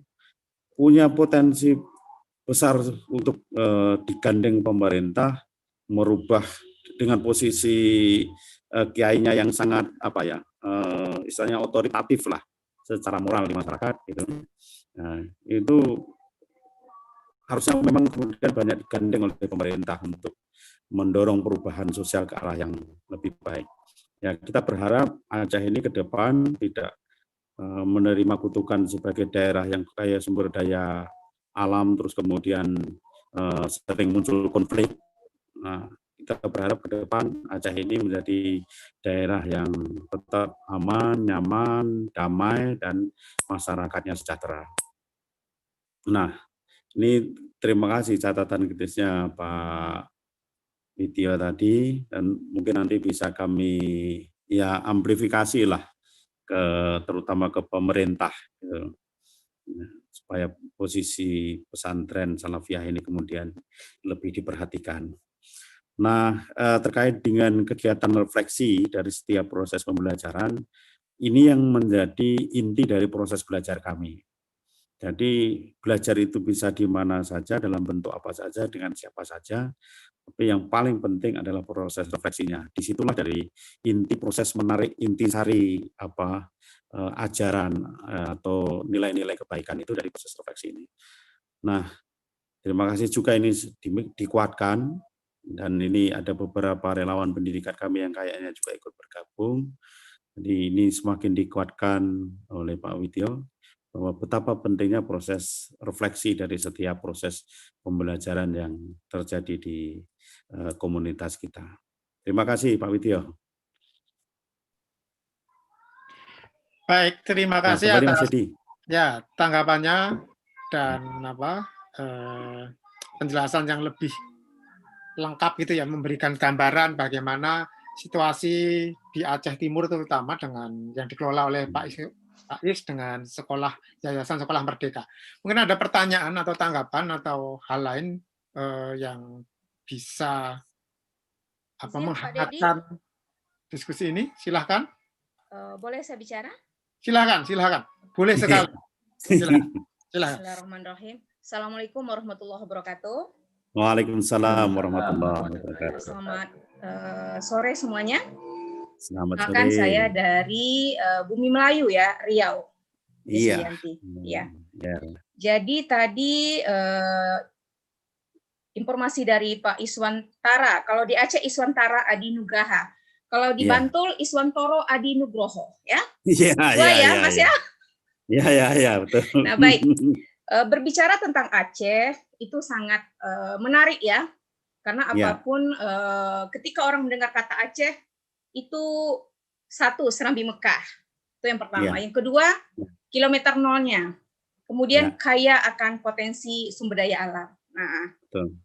Speaker 1: punya potensi besar untuk digandeng pemerintah merubah dengan posisi kiainya yang sangat istilahnya otoritatif lah secara moral di masyarakat gitu. Nah, itu harusnya memang kemudian banyak digandeng oleh pemerintah untuk mendorong perubahan sosial ke arah yang lebih baik. Ya, kita berharap Aceh ini ke depan tidak menerima kutukan sebagai daerah yang kaya sumber daya alam, terus kemudian sering muncul konflik. Nah, kita berharap ke depan Aceh ini menjadi daerah yang tetap aman, nyaman, damai, dan masyarakatnya sejahtera. Nah, ini terima kasih catatan kritisnya Pak Widyo tadi, dan mungkin nanti bisa kami amplifikasi lah terutama ke pemerintah gitu, supaya posisi pesantren Salafiyah ini kemudian lebih diperhatikan. Nah, terkait dengan kegiatan refleksi dari setiap proses pembelajaran, ini yang menjadi inti dari proses belajar kami. Jadi belajar itu bisa di mana saja, dalam bentuk apa saja, dengan siapa saja. Tapi yang paling penting adalah proses refleksinya. Disitulah dari inti proses menarik intisari ajaran atau nilai-nilai kebaikan itu dari proses refleksi ini. Nah, terima kasih juga ini dikuatkan, dan ini ada beberapa relawan pendidikan kami yang kayaknya juga ikut bergabung. Jadi ini semakin dikuatkan oleh Pak Widyo bahwa betapa pentingnya proses refleksi dari setiap proses pembelajaran yang terjadi di komunitas kita. Terima kasih Pak Widyo.
Speaker 4: Baik, terima kasih
Speaker 1: kembali, Mas
Speaker 4: atas
Speaker 1: Edi.
Speaker 4: ya tanggapannya dan penjelasan yang lebih lengkap gitu ya, memberikan gambaran bagaimana situasi di Aceh Timur terutama dengan yang dikelola oleh Pak Is dengan Yayasan Sekolah Merdeka. Mungkin ada pertanyaan atau tanggapan atau hal lain yang bisa menghangatkan diskusi ini. Silahkan.
Speaker 2: Boleh saya bicara?
Speaker 4: Silahkan. Boleh sekali. Silahkan.
Speaker 2: Bismillahirrahmanirrahim. Assalamualaikum warahmatullahi wabarakatuh.
Speaker 1: Waalaikumsalam warahmatullahi wabarakatuh.
Speaker 2: Selamat sore semuanya.
Speaker 1: Selamat
Speaker 2: sore. Saya dari Bumi Melayu ya, Riau.
Speaker 1: Iya.
Speaker 2: Ya. Jadi tadi informasi dari Pak Iswantara. Kalau di Aceh Iswantara Adi Nugraha. Kalau di Bantul Iswantoro Adi Nugroho, ya.
Speaker 1: Iya,
Speaker 2: Mas ya.
Speaker 1: Iya, betul.
Speaker 2: Nah, baik. Berbicara tentang Aceh itu sangat menarik ya. Karena apapun ketika orang mendengar kata Aceh itu satu Serambi Mekah. Itu yang pertama. Yang kedua, kilometer nolnya. Kemudian kaya akan potensi sumber daya alam. Nah, betul.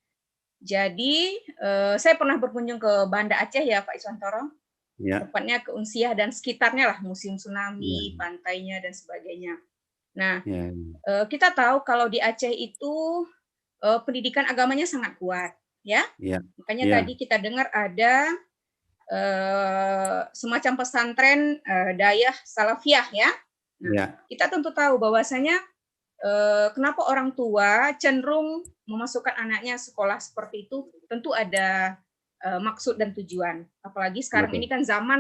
Speaker 2: Jadi saya pernah berkunjung ke Banda Aceh ya Pak Iswantoro. Tepatnya ke Unsiah dan sekitarnya lah, musim tsunami, pantainya dan sebagainya. Nah, kita tahu kalau di Aceh itu pendidikan agamanya sangat kuat, ya. Makanya tadi kita dengar ada semacam pesantren Dayah Salafiyah, ya. Nah, kita tentu tahu bahwasanya kenapa orang tua cenderung memasukkan anaknya sekolah seperti itu, tentu ada maksud dan tujuan. Apalagi sekarang ini kan zaman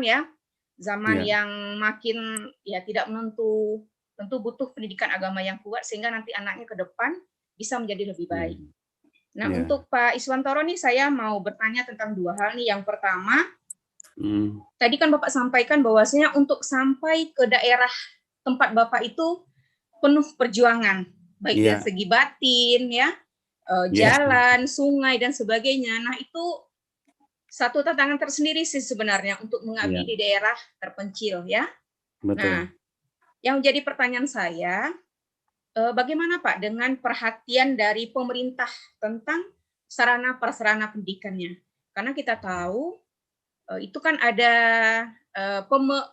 Speaker 2: yang makin ya tidak menentu, tentu butuh pendidikan agama yang kuat sehingga nanti anaknya ke depan bisa menjadi lebih baik. Nah, untuk Pak Iswantoro nih saya mau bertanya tentang dua hal nih. Yang pertama, tadi kan Bapak sampaikan bahwasanya untuk sampai ke daerah tempat Bapak itu penuh perjuangan, baik dari segi batin ya, jalan, sungai dan sebagainya. Nah, itu satu tantangan tersendiri sih sebenarnya untuk mengabdi di daerah terpencil ya. Betul. Nah, yang menjadi pertanyaan saya, bagaimana Pak dengan perhatian dari pemerintah tentang sarana prasarana pendidikannya? Karena kita tahu itu kan ada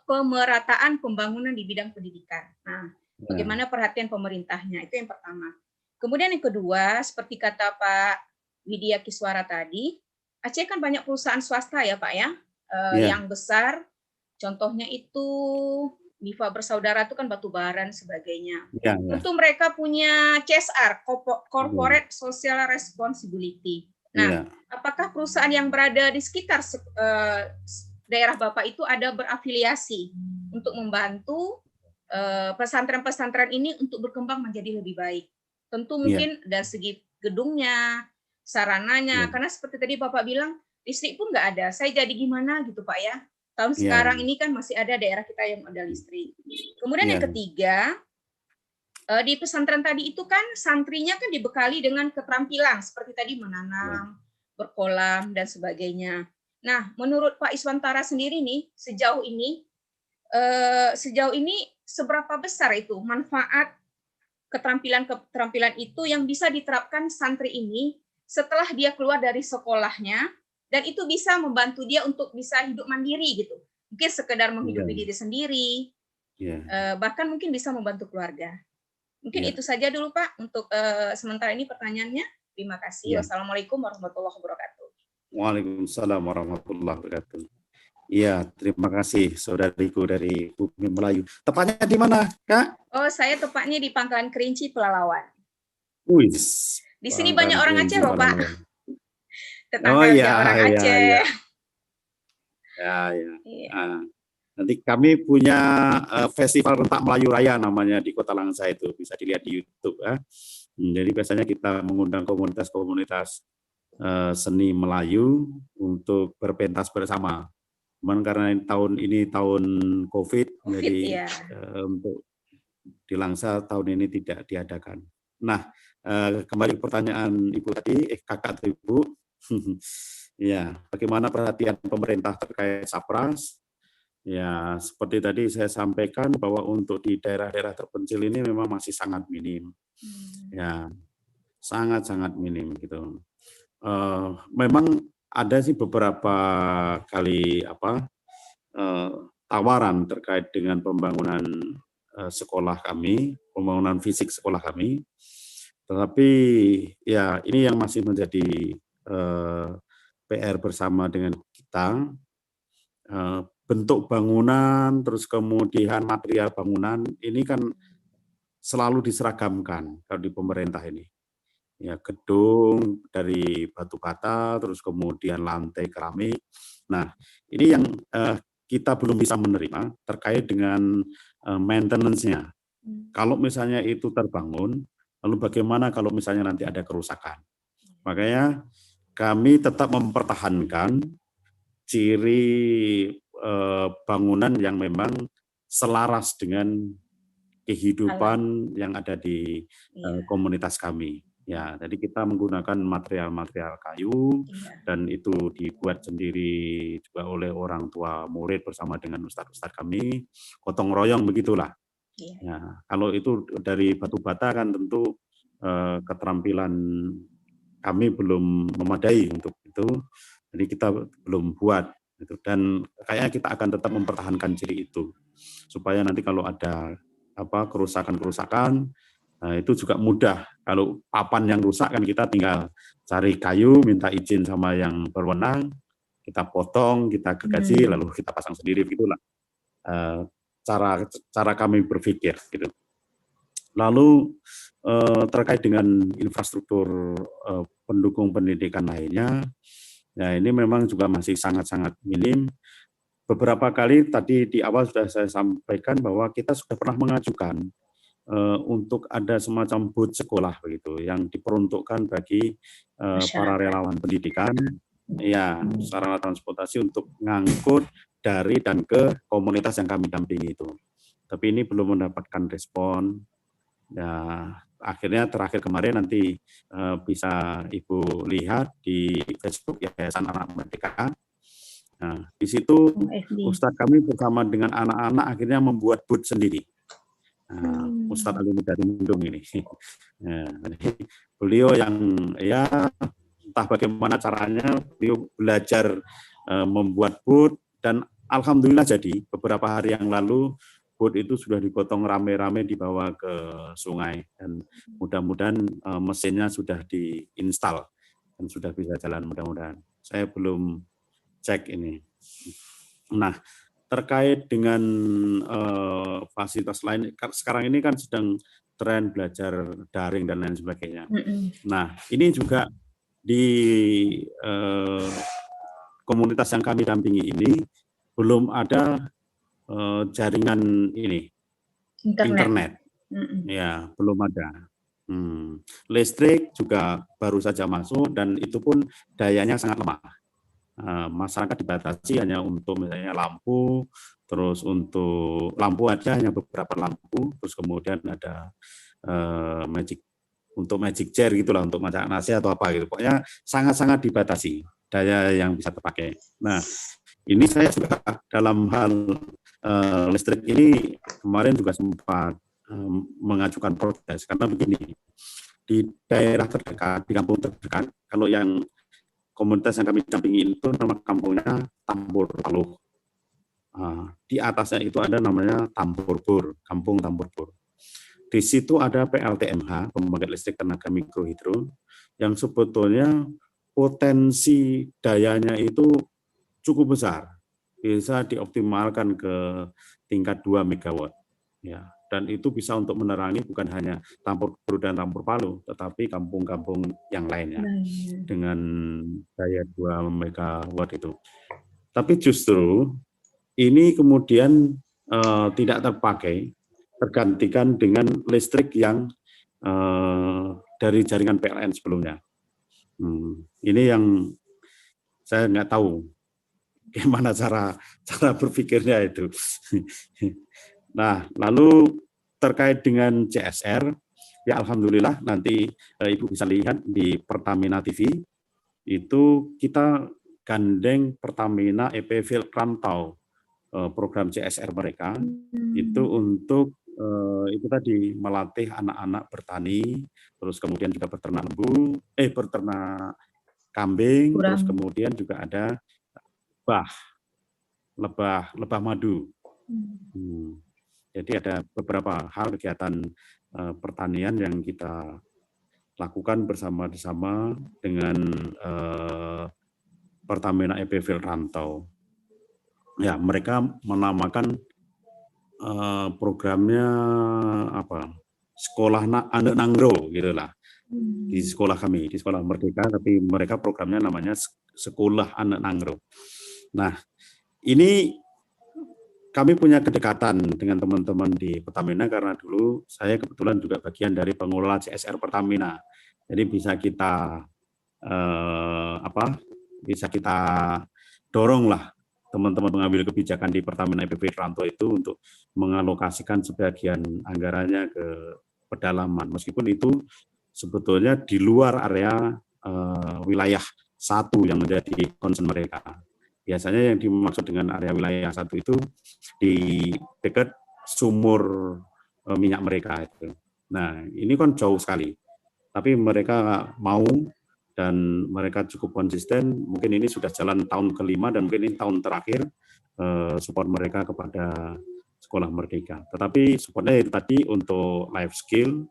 Speaker 2: pemerataan pembangunan di bidang pendidikan. Nah, bagaimana perhatian pemerintahnya? Itu yang pertama. Kemudian yang kedua, seperti kata Pak Widya Kiswara tadi, Aceh kan banyak perusahaan swasta ya Pak ya, yang besar. Contohnya itu Mifa Bersaudara itu kan batu bara dan sebagainya. Tentu mereka punya CSR, Corporate Social Responsibility. Nah, apakah perusahaan yang berada di sekitar daerah Bapak itu ada berafiliasi untuk membantu pesantren-pesantren ini untuk berkembang menjadi lebih baik? Tentu mungkin dari segi gedungnya, sarananya, karena seperti tadi Bapak bilang, listrik pun nggak ada. Saya jadi gimana gitu Pak ya. Tahun sekarang ini kan masih ada daerah kita yang ada listrik. Kemudian yang ketiga, di pesantren tadi itu kan santrinya kan dibekali dengan keterampilan, seperti tadi menanam, berkolam, dan sebagainya. Nah, menurut Pak Iswantara sendiri nih, sejauh ini seberapa besar itu manfaat keterampilan itu yang bisa diterapkan santri ini setelah dia keluar dari sekolahnya, dan itu bisa membantu dia untuk bisa hidup mandiri gitu. Mungkin sekedar menghidupi diri sendiri, bahkan mungkin bisa membantu keluarga. Mungkin itu saja dulu Pak untuk sementara ini pertanyaannya. Terima kasih. Wassalamualaikum warahmatullahi wabarakatuh.
Speaker 1: Waalaikumsalam warahmatullahi wabarakatuh. Iya, terima kasih saudariku dari Bumi Melayu. Tepatnya di mana, Kak?
Speaker 2: Oh, saya tepatnya di Pangkalan Kerinci, Pelalawan.
Speaker 1: Wis.
Speaker 2: Di sini banyak orang Aceh loh, Pak.
Speaker 1: Oh
Speaker 2: Tetangga
Speaker 1: iya,
Speaker 2: orang
Speaker 1: iya,
Speaker 2: Aceh.
Speaker 1: iya. Ya, ya. Nah, nanti kami punya festival rentak Melayu Raya namanya di Kota Langsa itu, bisa dilihat di YouTube ya. Jadi biasanya kita mengundang komunitas-komunitas seni Melayu untuk berpentas bersama. Cuman karena tahun ini tahun COVID jadi
Speaker 2: ya.
Speaker 1: Untuk di Langsa tahun ini tidak diadakan. Nah, kembali pertanyaan Ibu tadi, Kakak atau Ibu, ya, bagaimana perhatian pemerintah terkait Sapras? Ya, seperti tadi saya sampaikan bahwa untuk di daerah-daerah terpencil ini memang masih sangat minim. Ya, sangat-sangat minim gitu. Memang ada sih beberapa kali tawaran terkait dengan pembangunan sekolah kami, pembangunan fisik sekolah kami. Tetapi ya ini yang masih menjadi PR bersama dengan kita. Bentuk bangunan, terus kemudian material bangunan ini kan selalu diseragamkan kalau di pemerintah ini. Ya, gedung dari batu bata, terus kemudian lantai keramik. Nah, ini yang kita belum bisa menerima terkait dengan maintenance-nya. Kalau misalnya itu terbangun, lalu bagaimana kalau misalnya nanti ada kerusakan? Makanya kami tetap mempertahankan ciri bangunan yang memang selaras dengan kehidupan yang ada di komunitas kami. Ya, jadi kita menggunakan material-material kayu dan itu dibuat sendiri juga oleh orang tua murid bersama dengan ustadz-ustadz kami, gotong royong begitulah. Ya, kalau itu dari batu bata kan tentu keterampilan kami belum memadai untuk itu, jadi kita belum buat. Gitu. Dan kayaknya kita akan tetap mempertahankan ciri itu supaya nanti kalau ada kerusakan-kerusakan, nah itu juga mudah. Kalau papan yang rusak kan kita tinggal cari kayu, minta izin sama yang berwenang, kita potong, kita gergaji, lalu kita pasang sendiri, begitulah cara kami berpikir. Gitu. Lalu terkait dengan infrastruktur pendukung pendidikan lainnya, ya ini memang juga masih sangat-sangat minim. Beberapa kali tadi di awal sudah saya sampaikan bahwa kita sudah pernah mengajukan untuk ada semacam booth sekolah begitu yang diperuntukkan bagi para relawan pendidikan, ya sarana transportasi untuk ngangkut dari dan ke komunitas yang kami dampingi itu. Tapi ini belum mendapatkan respon. Ya, akhirnya terakhir kemarin nanti bisa Ibu lihat di Facebook Yayasan Anak Merdeka. Nah, di situ Ustadz kami bersama dengan anak-anak akhirnya membuat booth sendiri. Nah, Ustadz Ali Mudari Mundung ini. Nah, beliau yang ya entah bagaimana caranya beliau belajar membuat booth dan alhamdulillah jadi beberapa hari yang lalu booth itu sudah digotong rame-rame dibawa ke sungai dan mudah-mudahan mesinnya sudah diinstal dan sudah bisa jalan mudah-mudahan. Saya belum cek ini. Nah, terkait dengan fasilitas lain, sekarang ini kan sedang tren belajar daring dan lain sebagainya. Nah, ini juga di komunitas yang kami dampingi ini belum ada jaringan ini internet. Ya, belum ada. Listrik juga baru saja masuk dan itu pun dayanya sangat lemah. Masyarakat dibatasi hanya untuk misalnya lampu, terus untuk lampu aja hanya beberapa lampu, terus kemudian ada magic jar gitulah untuk masak nasi atau apa gitu. Pokoknya sangat-sangat dibatasi daya yang bisa terpakai. Nah, ini saya juga dalam hal listrik ini kemarin juga sempat mengajukan protes karena begini, di daerah terdekat, di kampung terdekat, kalau yang komunitas yang kami dampingi itu nama kampungnya Tambur Paluh. Di atasnya itu ada namanya Tamburbur, Kampung Tamburbur. Di situ ada PLTMH, pembangkit listrik tenaga mikrohidro, yang sebetulnya potensi dayanya itu cukup besar, bisa dioptimalkan ke tingkat 2 megawatt. Ya, dan itu bisa untuk menerangi bukan hanya Tampur Guru dan Tampur Palu, tetapi kampung-kampung yang lainnya dengan daya 2 megawatt itu. Tapi justru ini kemudian tidak terpakai, tergantikan dengan listrik yang dari jaringan PLN sebelumnya. Ini yang saya nggak tahu gimana cara berpikirnya itu. Nah, lalu terkait dengan CSR, ya alhamdulillah nanti Ibu bisa lihat di Pertamina TV, itu kita gandeng Pertamina EP Field Rantau, program CSR mereka, itu untuk itu tadi melatih anak-anak bertani, terus kemudian juga beternak beternak kambing, terus kemudian juga ada lebah madu. Jadi ada beberapa hal kegiatan pertanian yang kita lakukan bersama-sama dengan Pertamina EP Field Rantau. Ya, mereka menamakan programnya apa? Sekolah Anak Nangro gitulah. Di sekolah kami, di Sekolah Merdeka, tapi mereka programnya namanya Sekolah Anak Nangro. Nah, ini kami punya kedekatan dengan teman-teman di Pertamina karena dulu saya kebetulan juga bagian dari pengelola CSR Pertamina. Jadi bisa kita bisa kita dorong lah teman-teman pengambil kebijakan di Pertamina EP Field Rantau itu untuk mengalokasikan sebagian anggarannya ke pedalaman. Meskipun itu sebetulnya di luar area wilayah 1 yang menjadi concern mereka. Biasanya yang dimaksud dengan area wilayah 1 itu di dekat sumur minyak mereka itu. Nah, ini kan jauh sekali. Tapi mereka mau dan mereka cukup konsisten. Mungkin ini sudah jalan tahun ke-5 dan mungkin ini tahun terakhir support mereka kepada Sekolah Merdeka. Tetapi supportnya itu tadi untuk life skill,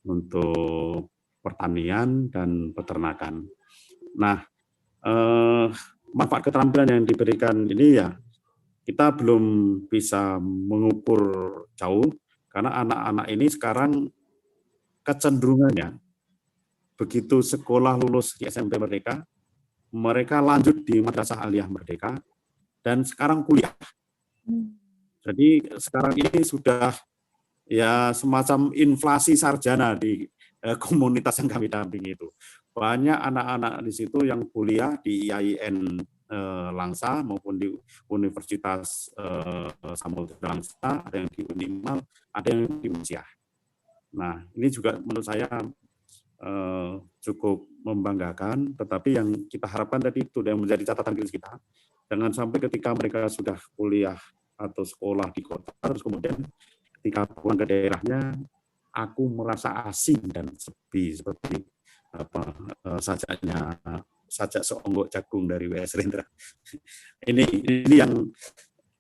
Speaker 1: untuk pertanian dan peternakan. Nah, manfaat keterampilan yang diberikan ini ya kita belum bisa mengukur jauh karena anak-anak ini sekarang kecenderungannya begitu sekolah lulus di SMP Merdeka, mereka lanjut di Madrasah Aliyah Merdeka dan sekarang kuliah. Jadi sekarang ini sudah ya semacam inflasi sarjana di komunitas yang kami dampingi itu. Banyak anak-anak di situ yang kuliah di IAIN Langsa maupun di Universitas Samudra Langsa, ada yang di Unimal, ada yang di Unsiah. Nah, ini juga menurut saya cukup membanggakan, tetapi yang kita harapkan tadi itu yang menjadi catatan kritis kita, jangan sampai ketika mereka sudah kuliah atau sekolah di kota, terus kemudian ketika pulang ke daerahnya, aku merasa asing dan sepi seperti sajak seonggok jagung dari WS Rendra. Ini yang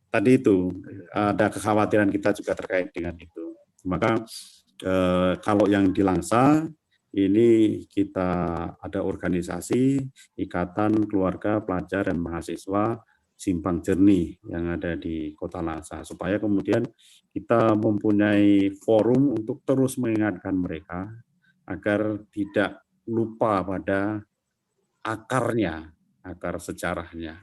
Speaker 1: tadi itu ada kekhawatiran kita juga terkait dengan itu. Maka kalau yang di Langsa ini kita ada organisasi Ikatan Keluarga Pelajar dan Mahasiswa Simpang Jernih yang ada di Kota Langsa, supaya kemudian kita mempunyai forum untuk terus mengingatkan mereka agar tidak lupa pada akarnya, akar sejarahnya,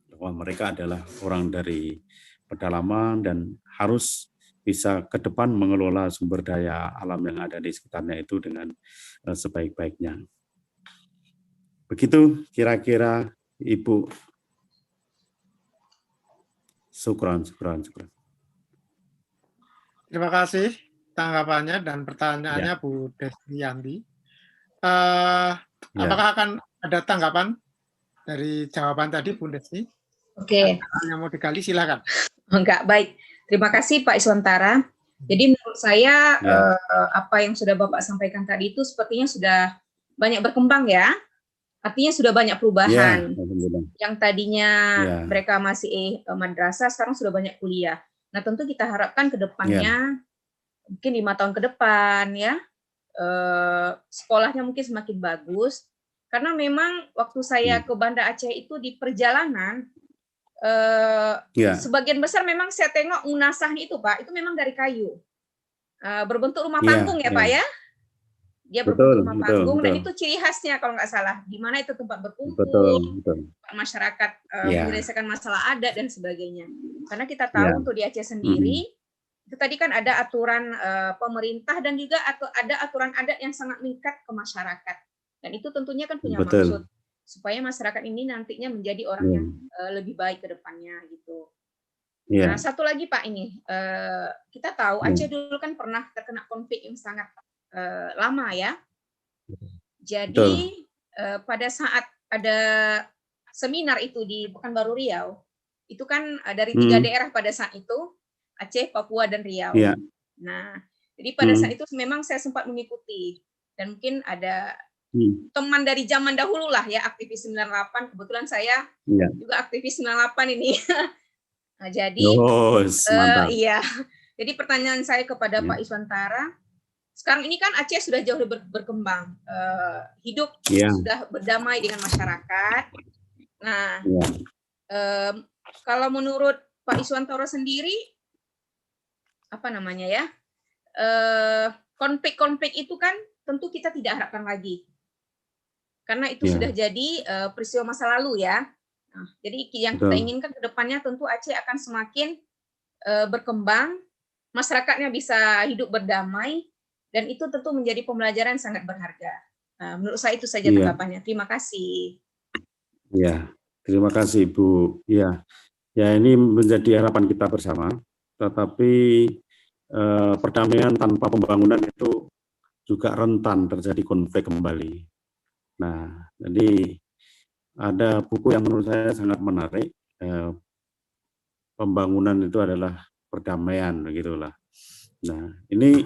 Speaker 1: bahwa mereka adalah orang dari pedalaman dan harus bisa ke depan mengelola sumber daya alam yang ada di sekitarnya itu dengan sebaik-baiknya. Begitu kira-kira Ibu. Syukran.
Speaker 4: Terima kasih tanggapannya dan pertanyaannya ya. Bu Desyanti. Apakah akan ada tanggapan dari jawaban tadi Bu Desi?
Speaker 2: Oke.
Speaker 4: Yang mau digali silakan.
Speaker 2: Enggak, baik. Terima kasih Pak Iswantara. Jadi menurut saya apa yang sudah Bapak sampaikan tadi itu sepertinya sudah banyak berkembang ya. Artinya sudah banyak perubahan. Yang tadinya mereka masih madrasah, sekarang sudah banyak kuliah. Nah, tentu kita harapkan ke depannya, mungkin 5 tahun ke depan ya, sekolahnya mungkin semakin bagus. Karena memang waktu saya ke Banda Aceh itu di perjalanan, sebagian besar memang saya tengok munasahnya itu Pak, itu memang dari kayu. Berbentuk rumah panggung ya Pak ya? Dia berbentuk rumah panggung dan itu ciri khasnya kalau nggak salah, di mana itu tempat berkumpul, masyarakat menyelesaikan masalah adat dan sebagainya. Karena kita tahu untuk di Aceh sendiri, itu tadi kan ada aturan pemerintah dan juga ada aturan adat yang sangat mengikat ke masyarakat. Dan itu tentunya kan punya maksud supaya masyarakat ini nantinya menjadi orang yang lebih baik ke depannya gitu. Nah, satu lagi Pak ini, kita tahu Aceh dulu kan pernah terkena konflik yang sangat lama ya. Jadi pada saat ada seminar itu di Pekanbaru Riau, itu kan dari 3 daerah pada saat itu, Aceh, Papua, dan Riau. Nah, jadi pada saat itu memang saya sempat mengikuti dan mungkin ada teman dari zaman dahulu lah ya, aktivis 98. Kebetulan saya juga aktivis 98 ini. Nah, jadi iya. Jadi pertanyaan saya kepada Pak Iswantara, sekarang ini kan Aceh sudah jauh lebih berkembang, hidup sudah berdamai dengan masyarakat. Nah, kalau menurut Pak Iswantara sendiri, apa namanya ya, konflik-konflik itu kan tentu kita tidak harapkan lagi, karena itu sudah jadi peristiwa masa lalu ya. Nah, jadi yang kita inginkan ke depannya tentu Aceh akan semakin berkembang, masyarakatnya bisa hidup berdamai, dan itu tentu menjadi pembelajaran sangat berharga. Menurut saya itu saja tanggapannya. Terima kasih.
Speaker 1: Ya, terima kasih Ibu. Ya, ini menjadi harapan kita bersama. Tetapi perdamaian tanpa pembangunan itu juga rentan terjadi konflik kembali. Nah, jadi ada buku yang menurut saya sangat menarik. Pembangunan itu adalah perdamaian, begitulah. Nah, ini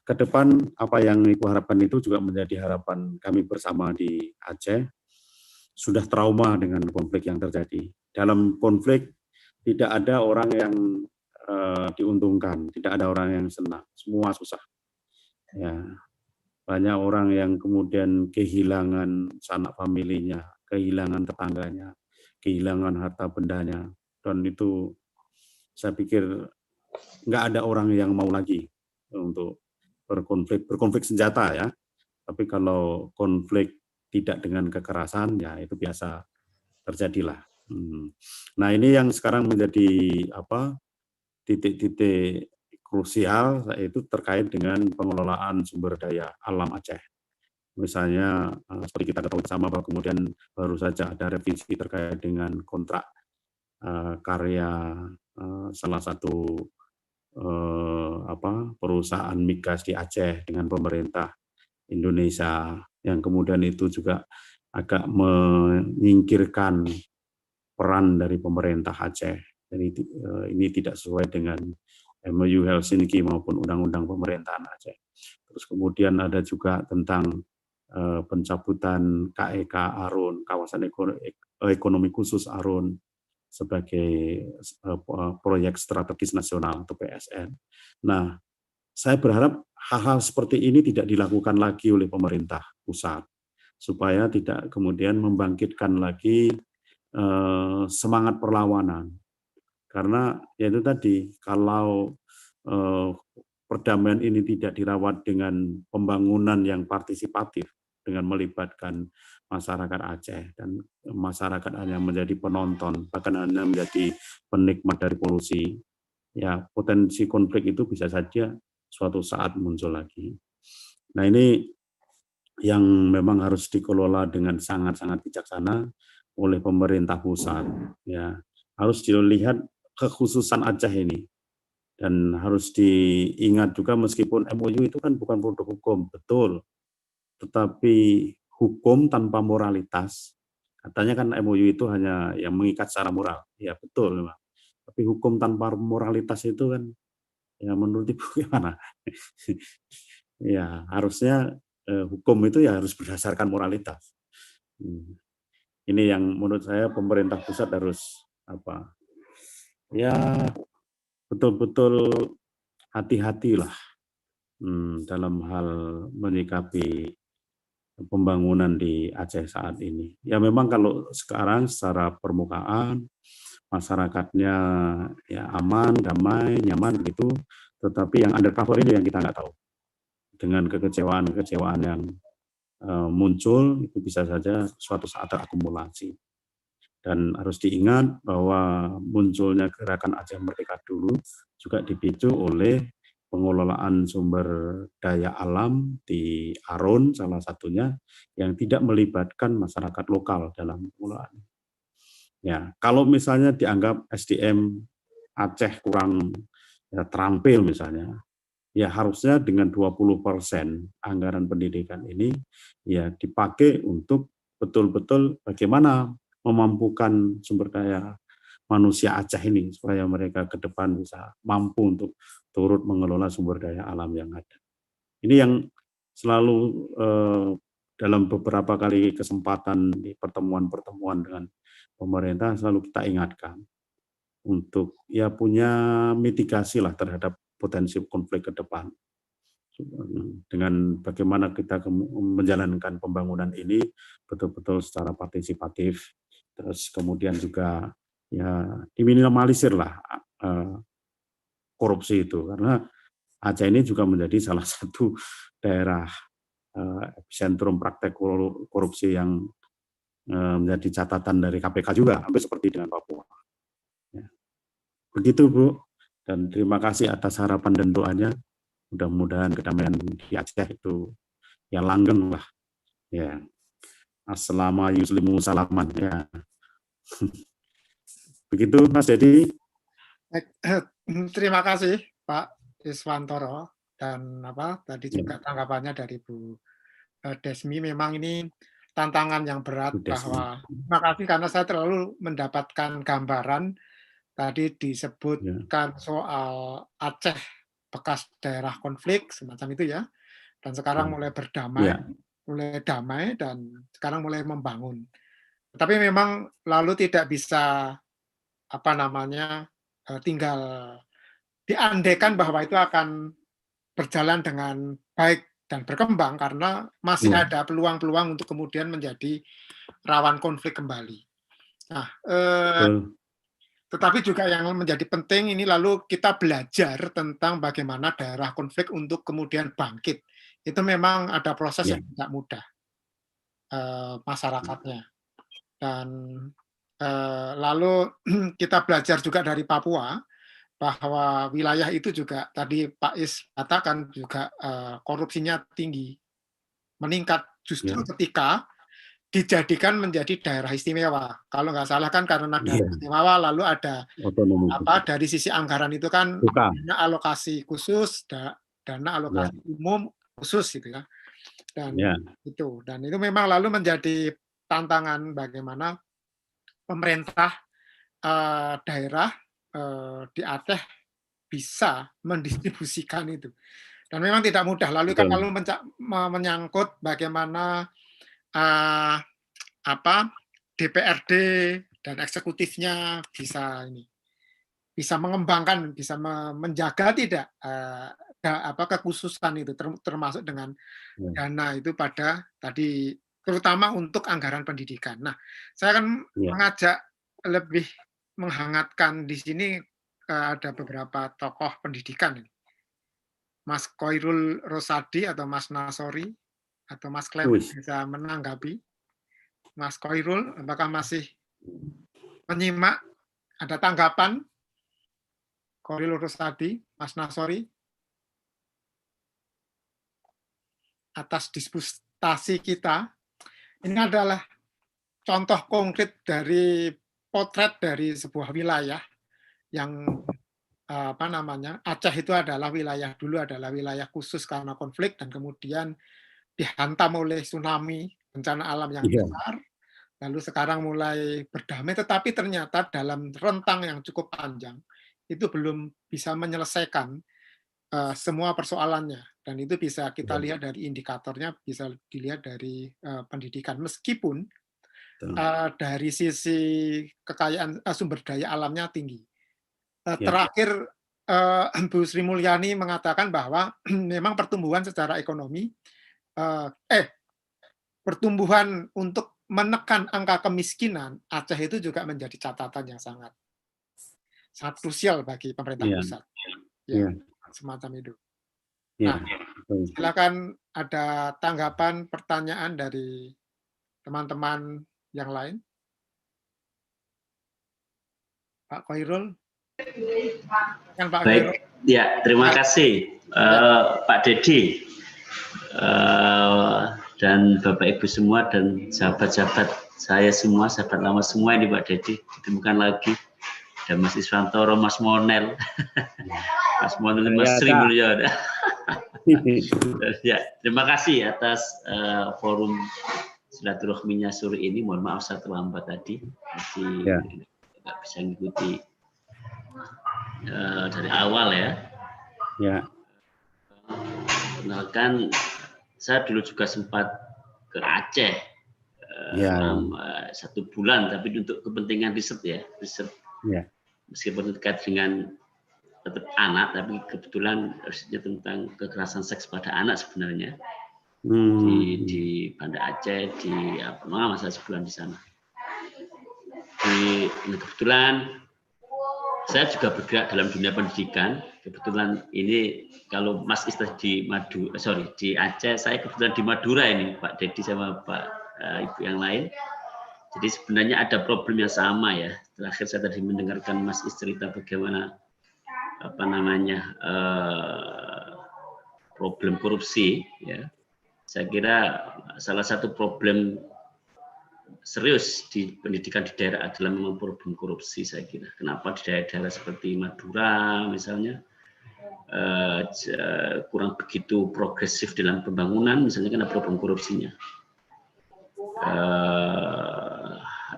Speaker 1: ke depan apa yang Ibu harapkan itu juga menjadi harapan kami bersama di Aceh. Sudah trauma dengan konflik yang terjadi. Dalam konflik tidak ada orang yang diuntungkan, tidak ada orang yang senang, semua susah. Ya, banyak orang yang kemudian kehilangan sanak familinya, kehilangan tetangganya, kehilangan harta bendanya, dan itu saya pikir nggak ada orang yang mau lagi untuk berkonflik senjata ya. Tapi kalau konflik tidak dengan kekerasan ya itu biasa terjadilah. Nah, ini yang sekarang menjadi titik-titik krusial, yaitu terkait dengan pengelolaan sumber daya alam Aceh. Misalnya seperti kita ketahui bersama bahwa kemudian baru saja ada revisi terkait dengan kontrak karya salah satu perusahaan migas di Aceh dengan pemerintah Indonesia, yang kemudian itu juga agak menyingkirkan peran dari pemerintah Aceh. Jadi ini tidak sesuai dengan MOU Helsinki maupun undang-undang pemerintahan Aceh. Terus kemudian ada juga tentang pencabutan KEK Arun, kawasan ekonomi khusus Arun, sebagai proyek strategis nasional atau PSN. Nah, saya berharap hal-hal seperti ini tidak dilakukan lagi oleh pemerintah pusat, supaya tidak kemudian membangkitkan lagi semangat perlawanan. Karena ya itu tadi, kalau perdamaian ini tidak dirawat dengan pembangunan yang partisipatif, dengan melibatkan masyarakat Aceh, dan masyarakat hanya menjadi penonton, bahkan hanya menjadi penikmat dari polusi, ya potensi konflik itu bisa saja suatu saat muncul lagi. Nah, ini yang memang harus dikelola dengan sangat-sangat bijaksana oleh pemerintah pusat. Ya, harus dilihat kekhususan Aceh ini, dan harus diingat juga meskipun MOU itu kan bukan produk hukum, betul. Tetapi hukum tanpa moralitas, katanya kan MOU itu hanya yang mengikat secara moral. Ya betul memang. Tapi hukum tanpa moralitas itu kan, ya menurut Ibu gimana? Ya harusnya hukum itu ya harus berdasarkan moralitas. Ini yang menurut saya pemerintah pusat harus ya betul-betul hati-hatilah dalam hal menyikapi pembangunan di Aceh saat ini. Ya memang kalau sekarang secara permukaan masyarakatnya ya aman, damai, nyaman begitu, tetapi yang undercover ini yang kita nggak tahu. Dengan kekecewaan-kekecewaan yang muncul itu bisa saja suatu saat terakumulasi. Dan harus diingat bahwa munculnya gerakan Aceh Merdeka dulu juga dipicu oleh pengelolaan sumber daya alam di Aron salah satunya yang tidak melibatkan masyarakat lokal dalam pengelolaan. Ya, kalau misalnya dianggap SDM Aceh kurang ya, terampil misalnya, ya harusnya dengan 20% anggaran pendidikan ini ya dipakai untuk betul-betul bagaimana memampukan sumber daya manusia Aceh ini supaya mereka ke depan bisa mampu untuk turut mengelola sumber daya alam yang ada. Ini yang selalu dalam beberapa kali kesempatan di pertemuan-pertemuan dengan pemerintah selalu kita ingatkan untuk ya punya mitigasi lah terhadap potensi konflik ke depan. Dengan bagaimana kita menjalankan pembangunan ini betul-betul secara partisipatif, terus kemudian juga ya diminimalisir lah korupsi itu, karena Aceh ini juga menjadi salah satu daerah epicentrum praktek korupsi yang menjadi catatan dari KPK juga, hampir seperti dengan Papua. Ya. Begitu Bu, dan terima kasih atas harapan dan doanya. Mudah-mudahan kedamaian di Aceh itu ya langgeng lah. Ya. Assalamualaikum salaman ya. Begitu Mas Dedi.
Speaker 4: Terima kasih Pak Iswantoro, dan tadi juga tanggapannya dari Bu Desmi. Memang ini tantangan yang berat, bahwa terima kasih karena saya terlalu mendapatkan gambaran tadi disebutkan soal Aceh bekas daerah konflik semacam itu ya, dan sekarang mulai berdamai, mulai damai, dan sekarang mulai membangun. Tapi memang lalu tidak bisa tinggal diandaikan bahwa itu akan berjalan dengan baik dan berkembang, karena masih ada peluang-peluang untuk kemudian menjadi rawan konflik kembali. Nah, tetapi juga yang menjadi penting ini lalu kita belajar tentang bagaimana daerah konflik untuk kemudian bangkit. Itu memang ada proses yang tidak mudah masyarakatnya. Dan lalu kita belajar juga dari Papua, bahwa wilayah itu juga tadi Pak Is katakan juga korupsinya tinggi, meningkat justru ketika dijadikan menjadi daerah istimewa. Kalau nggak salah kan karena daerah istimewa lalu ada dari sisi anggaran itu kan dana alokasi khusus, dana alokasi umum khusus gitu ya. Dan itu memang lalu menjadi tantangan bagaimana pemerintah daerah di Aceh bisa mendistribusikan itu, dan memang tidak mudah. Lalu kan lalu menyangkut bagaimana DPRD dan eksekutifnya bisa mengembangkan, bisa menjaga tidak kekhususan itu, termasuk dengan dana itu pada tadi, terutama untuk anggaran pendidikan. Nah, saya akan mengajak lebih menghangatkan di sini, ada beberapa tokoh pendidikan, Mas Koirul Rosadi atau Mas Nasori atau Mas Clement bisa menanggapi. Mas Koirul, apakah masih menyimak? Ada tanggapan? Koirul Rosadi, Mas Nasori, atas diskusi kita. Ini adalah contoh konkret dari potret dari sebuah wilayah yang Aceh itu adalah wilayah khusus karena konflik, dan kemudian dihantam oleh tsunami, bencana alam yang besar, lalu sekarang mulai berdamai, tetapi ternyata dalam rentang yang cukup panjang itu belum bisa menyelesaikan semua persoalannya, dan itu bisa kita lihat dari indikatornya, bisa dilihat dari pendidikan, meskipun dari sisi kekayaan sumber daya alamnya tinggi. Terakhir Bu Sri Mulyani mengatakan bahwa memang pertumbuhan secara ekonomi pertumbuhan untuk menekan angka kemiskinan, Aceh itu juga menjadi catatan yang sangat krusial bagi pemerintah pusat. Ya, semacam itu. Nah, silakan ada tanggapan, pertanyaan dari teman-teman yang lain. Pak Khairul.
Speaker 5: Pak Baik, Khairul. Ya, terima kasih Pak Dedi dan Bapak Ibu semua dan sahabat-sahabat saya semua, sahabat lama semua ini Pak Dedi, ditemukan lagi. Ada Mas Iswantoro, Mas Monel, Mas Monel, Mas Sri Mulyo. Ya, terima kasih atas forum silaturahminya sore ini. Mohon maaf saya terlambat tadi, jadi nggak bisa mengikuti dari awal ya.
Speaker 1: Ya.
Speaker 5: Kenalkan, saya dulu juga sempat ke Aceh selama 1 bulan, tapi untuk kepentingan riset ya, riset. Ya. Meskipun terkait dengan tetap anak, tapi kebetulan risetnya tentang kekerasan seks pada anak sebenarnya di Banda Aceh, di masa sebulan di sana. Kebetulan saya juga bergerak dalam dunia pendidikan. Kebetulan ini kalau Mas Islah di di Aceh, saya kebetulan di Madura ini, Pak Dedi sama Pak Ibu yang lain. Jadi sebenarnya ada problem yang sama ya. Terakhir saya tadi mendengarkan Mas Is cerita bagaimana problem korupsi ya. Saya kira salah satu problem serius di pendidikan di daerah adalah memang problem korupsi, saya kira. Kenapa di daerah-daerah seperti Madura misalnya kurang begitu progresif dalam pembangunan, misalnya karena problem korupsinya.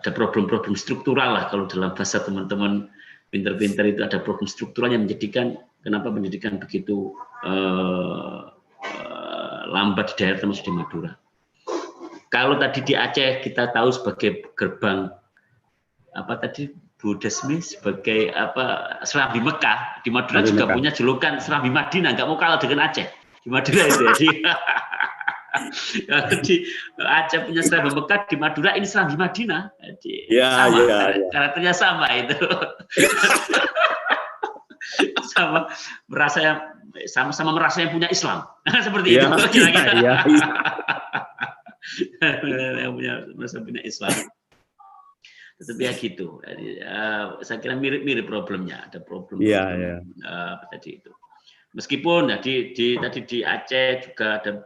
Speaker 5: Ada problem-problem struktural lah, kalau dalam bahasa teman-teman pinter-pinter itu ada problem struktural yang menjadikan kenapa pendidikan begitu lambat di daerah termasuk di Madura. Kalau tadi di Aceh kita tahu sebagai gerbang Bu Desmi sebagai Serambi Mekah, di Madura juga punya julukan Serambi Madinah, nggak mau kalah dengan Aceh di Madura itu. Jadi di Aceh punya Serambi Mekah, di Madura ini Serambi Madinah. Jadi karakternya sama itu. sama-sama merasa yang punya Islam. Seperti itu kira-kira. Yang punya Islam. Tetapi ya gitu. Jadi, saya kira mirip-mirip problemnya. Ada problem tadi itu. Meskipun tadi di Aceh juga ada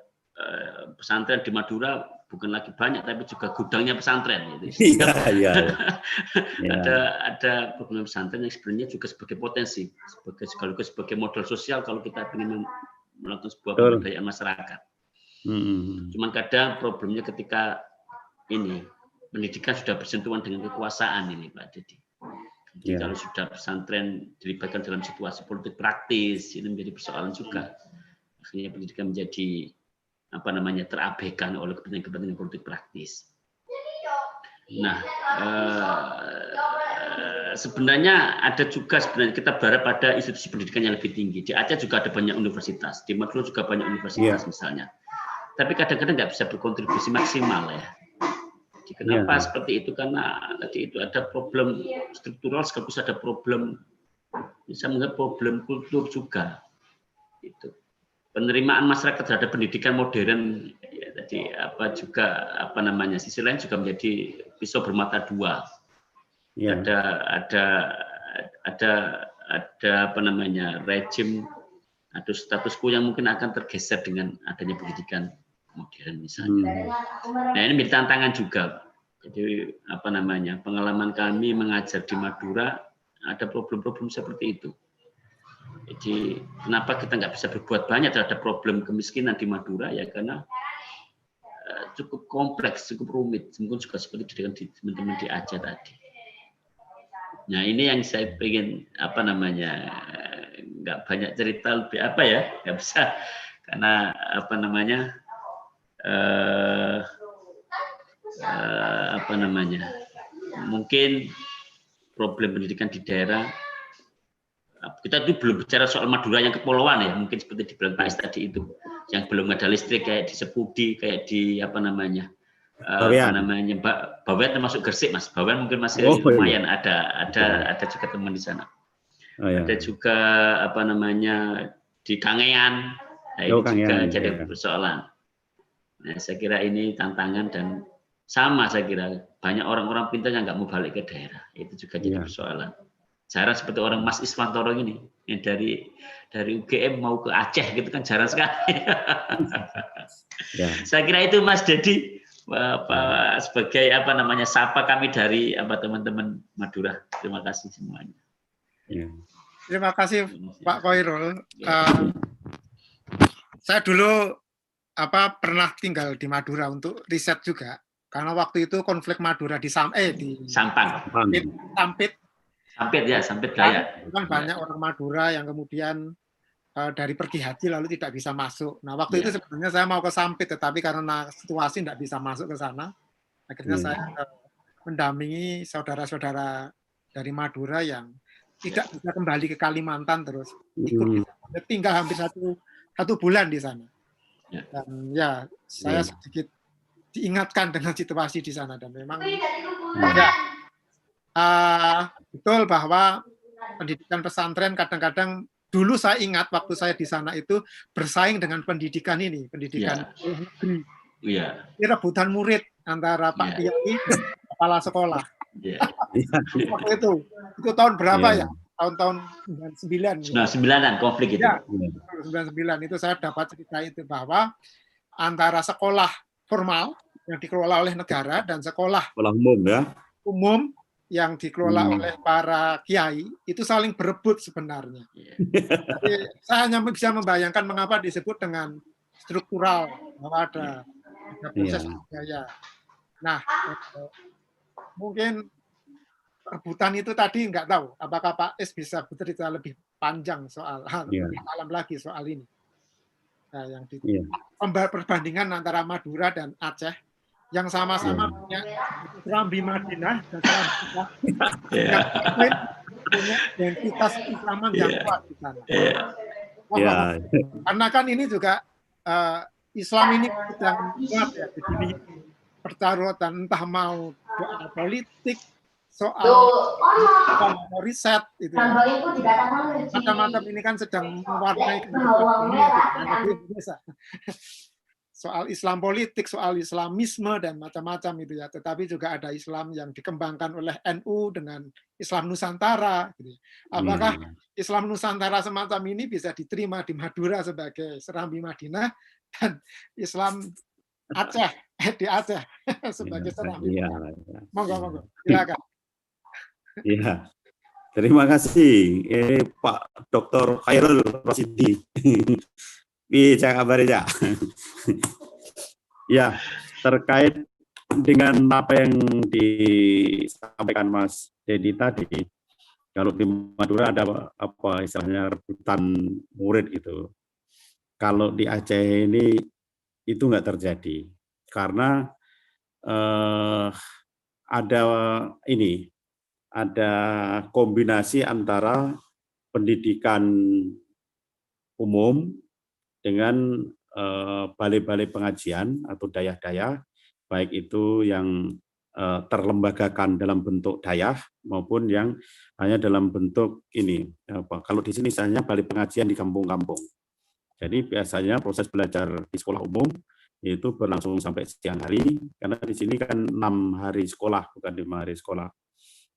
Speaker 5: pesantren, di Madura bukan lagi banyak, tapi juga gudangnya pesantren. Gitu. Ada problem pesantren yang sebenarnya juga sebagai potensi, sekaligus sebagai modal sosial kalau kita ingin melakukan sebuah pemberdayaan masyarakat. Cuman kadang problemnya ketika ini pendidikan sudah bersentuhan dengan kekuasaan ini, Pak Dedi. Jadi kalau sudah pesantren dilibatkan dalam situasi politik praktis, ini menjadi persoalan juga. Akhirnya pendidikan menjadi terabaikan oleh kepentingan politik praktis. Nah, sebenarnya ada juga kita berharap pada institusi pendidikan yang lebih tinggi. Di Aceh juga ada banyak universitas, di Madura juga banyak universitas misalnya. Tapi kadang-kadang nggak bisa berkontribusi maksimal ya. Jadi kenapa seperti itu? Karena tadi itu ada problem struktural, sekaligus ada problem, bisa menganggap problem kultur juga. Itu penerimaan masyarakat terhadap pendidikan modern ya, tadi sisi lain juga menjadi pisau bermata dua. Ada rejim atau status quo yang mungkin akan tergeser dengan adanya pendidikan modern misalnya. Nah, ini menjadi tantangan juga. Jadi pengalaman kami mengajar di Madura ada problem-problem seperti itu. Jadi kenapa kita nggak bisa berbuat banyak terhadap problem kemiskinan di Madura ya karena cukup kompleks, cukup rumit, mungkin juga seperti dengan teman-teman di Aceh tadi. Nah ini yang saya ingin nggak banyak cerita lebih nggak bisa karena mungkin problem pendidikan di daerah. Kita itu belum bicara soal Madura yang kepulauan ya, mungkin seperti dibilang Pak Is tadi itu, yang belum ada listrik kayak di Sepudi, kayak di apa namanya, Bawean termasuk Gresik, Mas. Bawean mungkin masih lumayan ada juga teman di sana. Ada juga apa namanya di Kangean. Nah, ini juga jadi persoalan. Nah, saya kira ini tantangan dan sama saya kira banyak orang-orang pintar yang nggak mau balik ke daerah. Itu juga jadi persoalan. Jarang seperti orang Mas Iswantoro ini yang dari UGM mau ke Aceh gitu kan jarang sekali. Saya kira itu Mas Dedi sebagai apa namanya sapa kami dari teman-teman Madura. Terima kasih semuanya.
Speaker 4: Terima kasih Pak Koirul. Saya dulu pernah tinggal di Madura untuk riset juga karena waktu itu konflik Madura di
Speaker 5: Sampang. Sampit Daya.
Speaker 4: Kan banyak orang Madura yang kemudian dari pergi haji lalu tidak bisa masuk. Nah, waktu itu sebenarnya saya mau ke Sampit, tetapi karena situasi tidak bisa masuk ke sana, akhirnya saya mendampingi saudara-saudara dari Madura yang tidak bisa kembali ke Kalimantan terus ikut tinggal hampir satu bulan di sana. Dan saya sedikit diingatkan dengan situasi di sana dan memang betul bahwa pendidikan pesantren kadang-kadang dulu saya ingat waktu saya di sana itu bersaing dengan pendidikan pendidikan negeri. Rebutan murid antara Pak Kiai dan kepala sekolah. Waktu itu tahun berapa ya? Tahun 99.
Speaker 5: 99-an konflik itu.
Speaker 4: 99 itu saya dapat cerita itu bahwa antara sekolah formal yang dikelola oleh negara dan sekolah umum yang dikelola oleh para kiai itu saling berebut sebenarnya. Jadi saya hanya bisa membayangkan mengapa disebut dengan struktural bahwa ada proses budaya. Nah, mungkin rebutan itu tadi nggak tahu apakah Pak Is bisa bercerita lebih panjang soal lebih dalam lagi soal ini. Nah, yang perbandingan antara Madura dan Aceh yang sama-sama punya Serambi Madinah dan Serambi punya identitas Islaman yang kuat di sana. Karena kan ini juga Islam ini sedang kuat ya, begini pertaruhan entah mau soal politik, soal riset itu. Macam-macam ini kan sedang mewarnai Indonesia. Soal Islam politik, soal Islamisme dan macam-macam itu ya. Tetapi juga ada Islam yang dikembangkan oleh NU dengan Islam Nusantara. Gitu. Apakah Islam Nusantara semacam ini bisa diterima di Madura sebagai Serambi Madinah dan Islam Aceh di Aceh sebagai Serambi? Monggo, silakan.
Speaker 1: Iya, terima kasih Pak Dr. Khairul Rasyidi. Bisa kabar ya? Ya, terkait dengan apa yang disampaikan Mas Dedi tadi, kalau di Madura ada apa istilahnya rebutan murid itu. Kalau di Aceh ini itu nggak terjadi karena ada kombinasi antara pendidikan umum dengan balai-balai pengajian atau dayah-dayah, baik itu yang terlembagakan dalam bentuk dayah maupun yang hanya dalam bentuk kalau di sini misalnya balai pengajian di kampung-kampung. Jadi biasanya proses belajar di sekolah umum itu berlangsung sampai siang hari, karena di sini kan 6 hari sekolah, bukan 5 hari sekolah.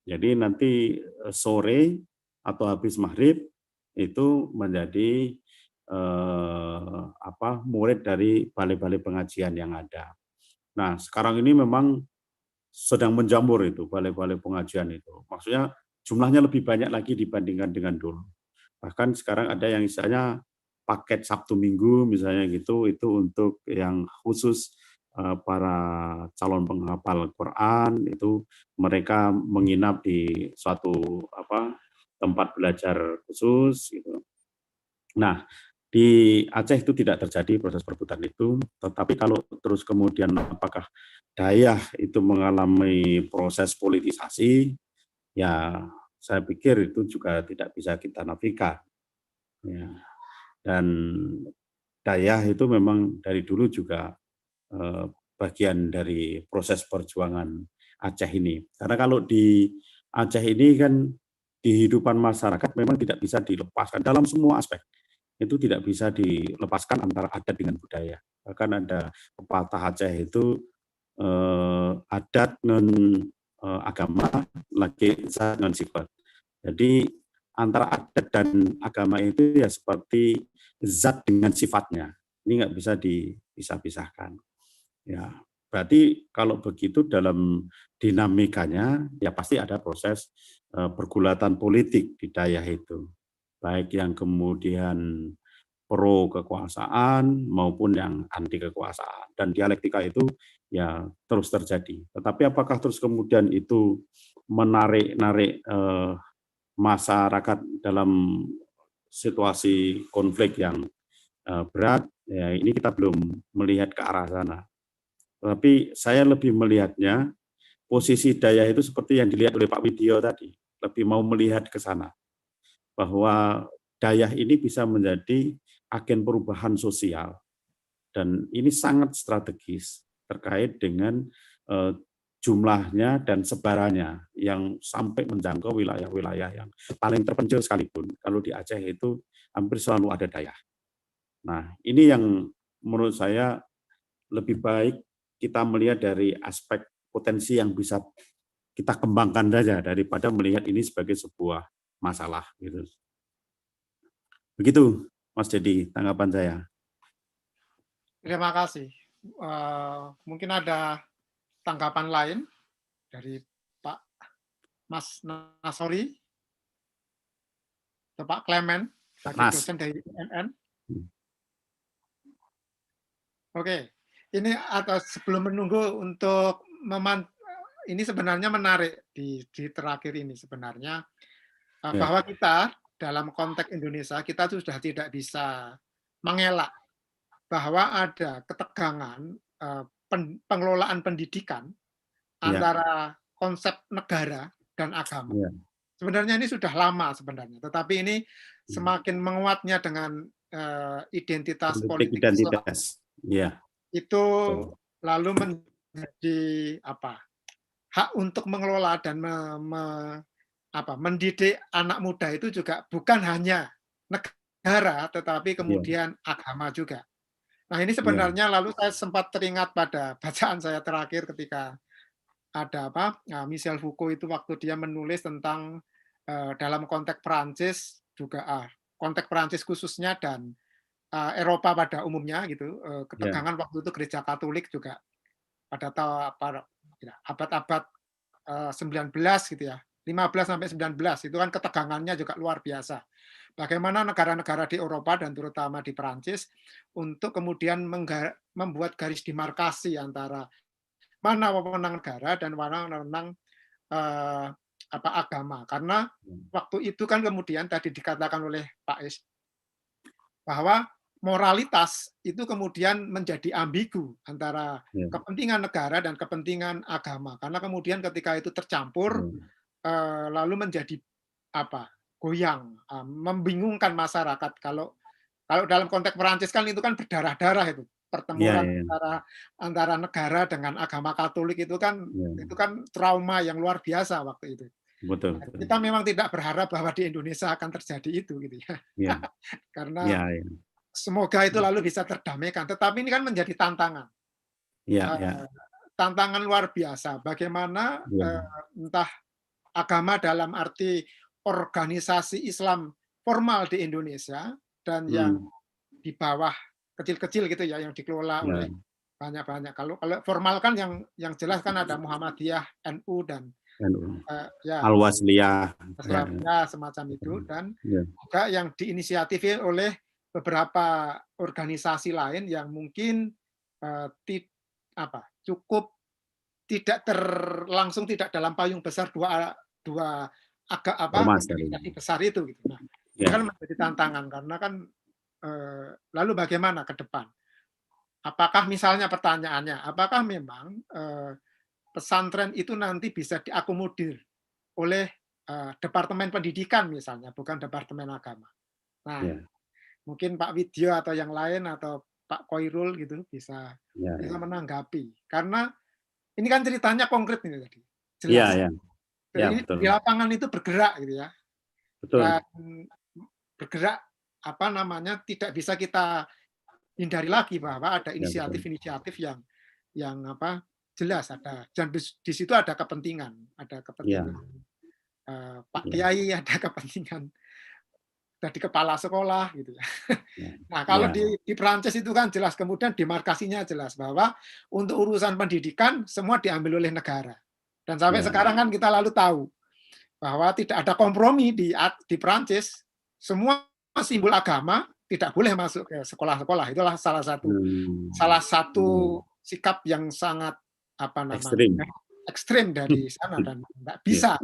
Speaker 1: Jadi nanti sore atau habis maghrib itu menjadi murid dari balai-balai pengajian yang ada. Nah, sekarang ini memang sedang menjamur itu balai-balai pengajian itu. Maksudnya jumlahnya lebih banyak lagi dibandingkan dengan dulu. Bahkan sekarang ada yang misalnya paket Sabtu Minggu misalnya gitu, itu untuk yang khusus para calon penghafal Quran, itu mereka menginap di suatu tempat belajar khusus gitu. Nah, di Aceh itu tidak terjadi proses perebutan itu, tetapi kalau terus kemudian apakah dayah itu mengalami proses politisasi, ya saya pikir itu juga tidak bisa kita nafikan. Ya. Dan dayah itu memang dari dulu juga bagian dari proses perjuangan Aceh ini. Karena kalau di Aceh ini kan kehidupan masyarakat memang tidak bisa dilepaskan dalam semua aspek. Itu tidak bisa dilepaskan antara adat dengan budaya. Bahkan ada pepatah Aceh itu adat dengan agama lagi dengan sifat. Jadi antara adat dan agama itu ya seperti zat dengan sifatnya. Ini nggak bisa dipisah-pisahkan. Ya, berarti kalau begitu dalam dinamikanya ya pasti ada proses pergulatan politik di daerah itu, baik yang kemudian pro kekuasaan maupun yang anti kekuasaan, dan dialektika itu ya terus terjadi. Tetapi apakah terus kemudian itu menarik masyarakat dalam situasi konflik yang berat, ya ini kita belum melihat ke arah sana. Tapi saya lebih melihatnya posisi daya itu seperti yang dilihat oleh Pak Widyo tadi, lebih mau melihat ke sana, bahwa daya ini bisa menjadi agen perubahan sosial, dan ini sangat strategis terkait dengan jumlahnya dan sebarannya yang sampai menjangkau wilayah-wilayah yang paling terpencil sekalipun. Kalau di Aceh itu hampir selalu ada daya. Nah, ini yang menurut saya lebih baik kita melihat dari aspek potensi yang bisa kita kembangkan saja daripada melihat ini sebagai sebuah masalah. Gitu. Begitu, Mas Dedi, tanggapan saya.
Speaker 4: Terima kasih. Mungkin ada tanggapan lain dari Pak Mas Nasori, atau Pak Clement, sebagai dosen dari UNN. Oke. Ini atau sebelum menunggu untuk ini sebenarnya menarik di terakhir ini sebenarnya bahwa kita dalam konteks Indonesia kita sudah tidak bisa mengelak bahwa ada ketegangan pengelolaan pendidikan antara konsep negara dan agama. Sebenarnya ini sudah lama sebenarnya, tetapi ini semakin menguatnya dengan identitas politik Islam. Itu lalu menjadi hak untuk mengelola dan mendidik anak muda itu juga bukan hanya negara, tetapi kemudian agama juga. Nah ini sebenarnya lalu saya sempat teringat pada bacaan saya terakhir ketika ada Michel Foucault itu waktu dia menulis tentang dalam konteks Perancis juga konteks Perancis khususnya dan Eropa pada umumnya gitu, ketegangan waktu itu gereja Katolik juga pada abad-abad 19 gitu ya, 15 sampai 19 itu kan ketegangannya juga luar biasa. Bagaimana negara-negara di Eropa dan terutama di Perancis untuk kemudian membuat garis demarkasi antara mana wewenang negara dan mana wewenang agama. Karena waktu itu kan kemudian tadi dikatakan oleh Pak Is bahwa moralitas itu kemudian menjadi ambigu antara kepentingan negara dan kepentingan agama. Karena kemudian ketika itu tercampur, lalu menjadi goyang, membingungkan masyarakat. Kalau dalam konteks Perancis kan itu kan berdarah-darah itu pertempuran antara negara dengan agama Katolik itu kan trauma yang luar biasa waktu itu.
Speaker 1: Betul.
Speaker 4: Kita memang tidak berharap bahwa di Indonesia akan terjadi itu gitu ya. Karena semoga itu lalu bisa terdamaikan. Tetapi ini kan menjadi tantangan. Tantangan luar biasa. Bagaimana entah agama dalam arti organisasi Islam formal di Indonesia dan yang di bawah kecil-kecil gitu ya, yang dikelola oleh banyak-banyak. Kalau formal kan yang jelas kan ada Muhammadiyah, NU dan
Speaker 1: Al-Wasliyah,
Speaker 4: semacam itu, dan juga yang diinisiatif oleh beberapa organisasi lain yang mungkin cukup tidak langsung tidak dalam payung besar dua organisasi besar itu gitu. Nah, itu kan menjadi tantangan karena kan lalu bagaimana ke depan? Apakah misalnya pertanyaannya, apakah memang pesantren itu nanti bisa diakomodir oleh Departemen Pendidikan misalnya, bukan Departemen Agama. Nah, mungkin Pak Widyo atau yang lain atau Pak Koirul gitu bisa menanggapi, karena ini kan ceritanya konkret ini tadi, jelas. Ini
Speaker 1: betul.
Speaker 4: di lapangan itu bergerak gitu ya.
Speaker 1: Betul.
Speaker 4: Dan bergerak tidak bisa kita hindari lagi bahwa ada inisiatif-inisiatif yang jelas ada, dan di situ ada kepentingan Pak Kiai, ada kepentingan dari kepala sekolah gitu ya. Nah, kalau di Perancis itu kan jelas, kemudian demarkasinya jelas bahwa untuk urusan pendidikan semua diambil oleh negara. Dan sampai sekarang kan kita lalu tahu bahwa tidak ada kompromi di Perancis, semua simbol agama tidak boleh masuk ke sekolah-sekolah. Itulah salah satu sikap yang sangat ekstrim dari sana, dan nggak bisa.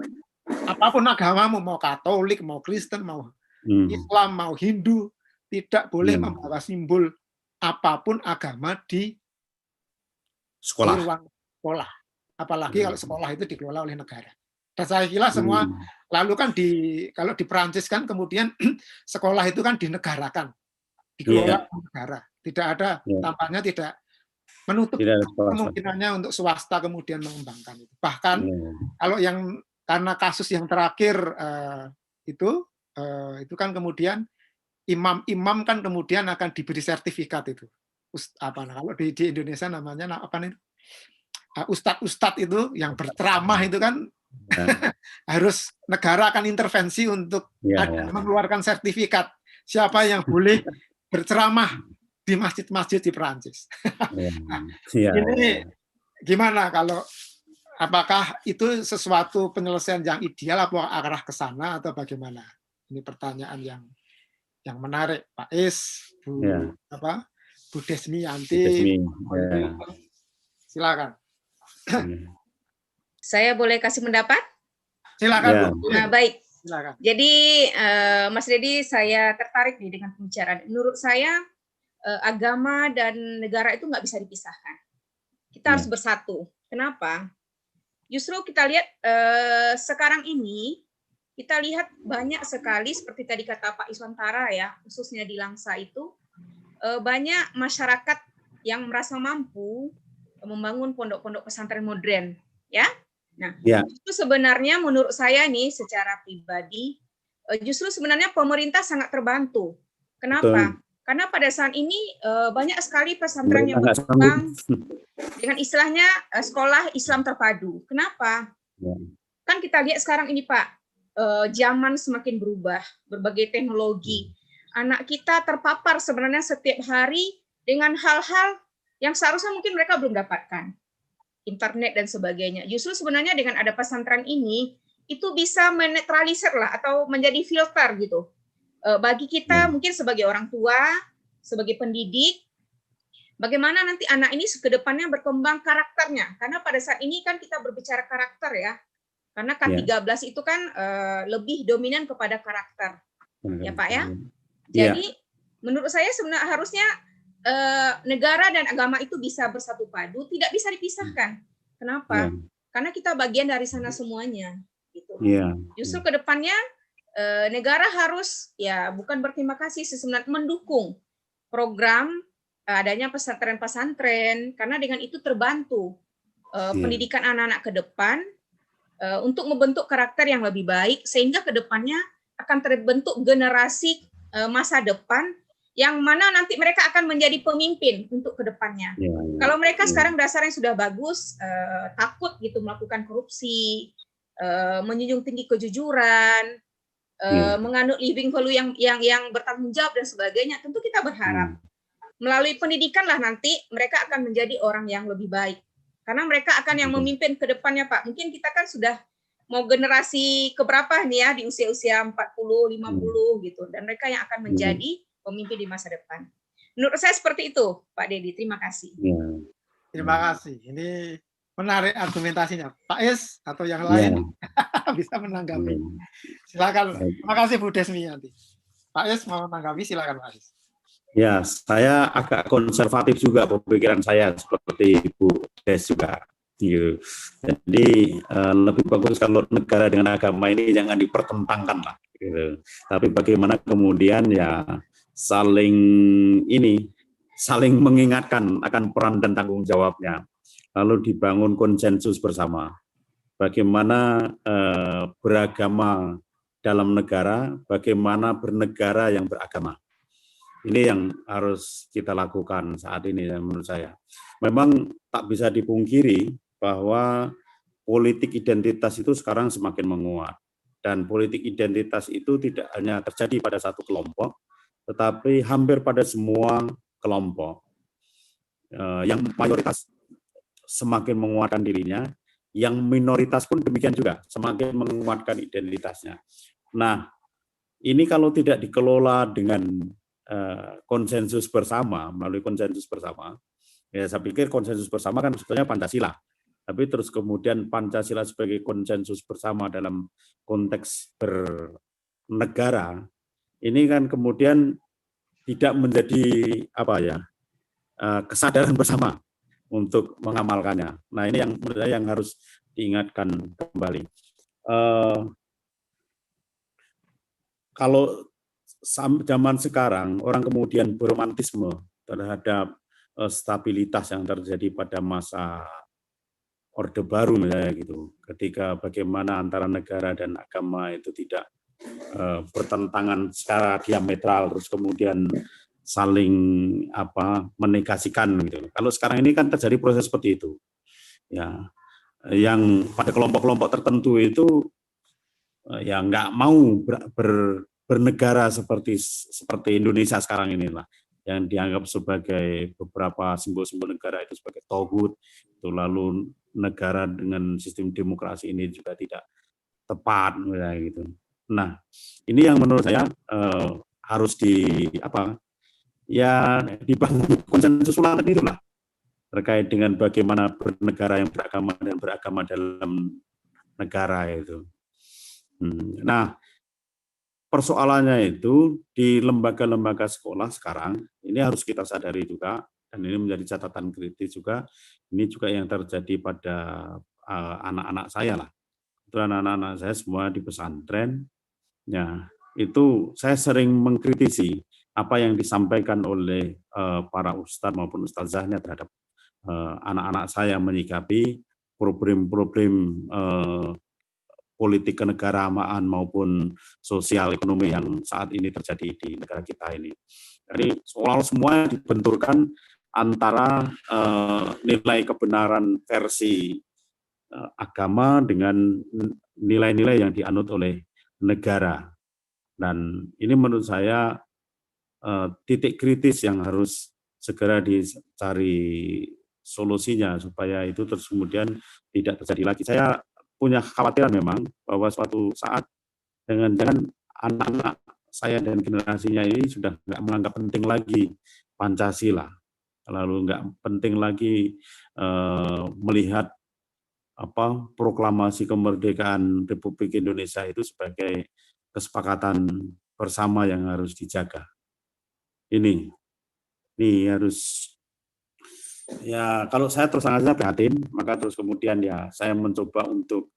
Speaker 4: Apapun agamamu, mau Katolik, mau Kristen, mau Islam, mau Hindu, tidak boleh membawa simbol apapun agama di ruang sekolah. Apalagi kalau sekolah itu dikelola oleh negara. Dan saya kira semua, lalu kan kalau di Perancis kan kemudian sekolah itu kan dinegarakan, dikelola oleh negara. Tidak ada, tampaknya tidak menutup kemungkinannya untuk swasta kemudian mengembangkan itu. Bahkan kalau karena kasus yang terakhir itu kan kemudian imam-imam kan kemudian akan diberi sertifikat itu. Kalau di Indonesia namanya apa nih? Ustadz-ustadz itu yang berceramah itu kan harus negara akan intervensi untuk mengeluarkan sertifikat siapa yang boleh berceramah di masjid-masjid di Perancis. Ini gimana apakah itu sesuatu penyelesaian yang ideal, atau arah ke sana, atau bagaimana? Ini pertanyaan yang menarik, Pak Is, Bu Desmiyanti. Silakan.
Speaker 2: Saya boleh kasih pendapat?
Speaker 4: Silakan.
Speaker 2: Nah, baik.
Speaker 4: Silakan.
Speaker 2: Jadi Mas Dedi, saya tertarik nih dengan pembicaraan. Menurut saya agama dan negara itu nggak bisa dipisahkan. Kita harus bersatu. Kenapa? Justru kita lihat sekarang ini, kita lihat banyak sekali seperti tadi kata Pak Iswantara ya, khususnya di Langsa itu banyak masyarakat yang merasa mampu membangun pondok-pondok pesantren modern, ya. Nah, justru sebenarnya menurut saya nih secara pribadi, justru sebenarnya pemerintah sangat terbantu. Kenapa? Karena pada saat ini banyak sekali pesantren yang berkembang dengan istilahnya sekolah Islam terpadu. Kenapa? Kan kita lihat sekarang ini Pak, zaman semakin berubah, berbagai teknologi. Anak kita terpapar sebenarnya setiap hari dengan hal-hal yang seharusnya mungkin mereka belum dapatkan. Internet dan sebagainya. Justru sebenarnya dengan ada pesantren ini, itu bisa menetralisir lah atau menjadi filter gitu. Bagi kita mungkin sebagai orang tua, sebagai pendidik, bagaimana nanti anak ini ke depannya berkembang karakternya. Karena pada saat ini kan kita berbicara karakter ya. Karena K13 itu kan lebih dominan kepada karakter. Ya Pak ya. Jadi menurut saya sebenarnya harusnya negara dan agama itu bisa bersatu padu, tidak bisa dipisahkan. Kenapa? Karena kita bagian dari sana semuanya. Gitu. Justru ke depannya negara harus bukan berterima kasih, sebenarnya mendukung program adanya pesantren-pesantren, karena dengan itu terbantu pendidikan anak-anak ke depan untuk membentuk karakter yang lebih baik, sehingga ke depannya akan terbentuk generasi masa depan yang mana nanti mereka akan menjadi pemimpin untuk ke depannya. Kalau mereka sekarang dasarnya sudah bagus, takut gitu melakukan korupsi, menjunjung tinggi kejujuran, menganut living value yang bertanggung jawab dan sebagainya, tentu kita berharap melalui pendidikan lah nanti mereka akan menjadi orang yang lebih baik. Karena mereka akan yang memimpin ke depannya, Pak. Mungkin kita kan sudah mau generasi keberapa nih ya, di usia-usia 40, 50 gitu. Dan mereka yang akan menjadi pemimpin di masa depan. Menurut saya seperti itu, Pak Dedi. Terima kasih.
Speaker 4: Terima kasih. Ini menarik argumentasinya. Pak Is atau yang lain bisa menanggapi. Silakan. Terima kasih Bu Desmiyanti. Pak Is mau menanggapi, silakan Pak Is.
Speaker 1: Ya, saya agak konservatif juga pemikiran saya seperti Bu Des juga. Jadi lebih bagus kalau negara dengan agama ini jangan dipertentangkan lah. Gitu. Tapi bagaimana kemudian saling saling mengingatkan akan peran dan tanggung jawabnya, lalu dibangun konsensus bersama. Bagaimana beragama dalam negara, bagaimana bernegara yang beragama. Ini yang harus kita lakukan saat ini menurut saya. Memang tak bisa dipungkiri bahwa politik identitas itu sekarang semakin menguat. Dan politik identitas itu tidak hanya terjadi pada satu kelompok, tetapi hampir pada semua kelompok. Yang mayoritas semakin menguatkan dirinya, yang minoritas pun demikian juga, semakin menguatkan identitasnya. Nah, ini kalau tidak dikelola dengan konsensus bersama, melalui konsensus bersama, ya saya pikir konsensus bersama kan sebetulnya Pancasila, tapi terus kemudian Pancasila sebagai konsensus bersama dalam konteks bernegara, ini kan kemudian tidak menjadi kesadaran bersama untuk mengamalkannya. Nah, ini yang menurut saya yang harus diingatkan kembali. Kalau zaman sekarang orang kemudian beromantisme terhadap stabilitas yang terjadi pada masa Orde Baru misalnya gitu, ketika bagaimana antara negara dan agama itu tidak bertentangan secara diametral, terus kemudian saling menegasikan gitu. Kalau sekarang ini kan terjadi proses seperti itu, ya, yang pada kelompok-kelompok tertentu itu ya nggak mau bernegara seperti Indonesia sekarang inilah, yang dianggap sebagai beberapa simbol-simbol negara itu sebagai tauhid, itu lalu negara dengan sistem demokrasi ini juga tidak tepat gitu. Nah, ini yang menurut saya harus dibangun konsensus ulang itulah terkait dengan bagaimana bernegara yang beragama dan beragama dalam negara itu. Nah, persoalannya itu di lembaga-lembaga sekolah sekarang ini harus kita sadari juga, dan ini menjadi catatan kritis juga. Ini juga yang terjadi pada anak-anak saya lah. Itu anak-anak saya semua di pesantren. Ya, itu saya sering mengkritisi apa yang disampaikan oleh para ustadz maupun ustazahnya terhadap anak-anak saya menyikapi problem-problem politik kenegaraan maupun sosial ekonomi yang saat ini terjadi di negara kita ini. Jadi seolah-olah semua dibenturkan antara nilai kebenaran versi agama dengan nilai-nilai yang dianut oleh negara. Dan ini menurut saya titik kritis yang harus segera dicari solusinya supaya itu terus kemudian tidak terjadi lagi. Saya punya kekhawatiran memang bahwa suatu saat jangan-jangan anak-anak saya dan generasinya ini sudah nggak menganggap penting lagi Pancasila, lalu nggak penting lagi melihat proklamasi kemerdekaan Republik Indonesia itu sebagai kesepakatan bersama yang harus dijaga. Ini harus, ya kalau saya terus terang saja prihatin, maka terus kemudian ya saya mencoba untuk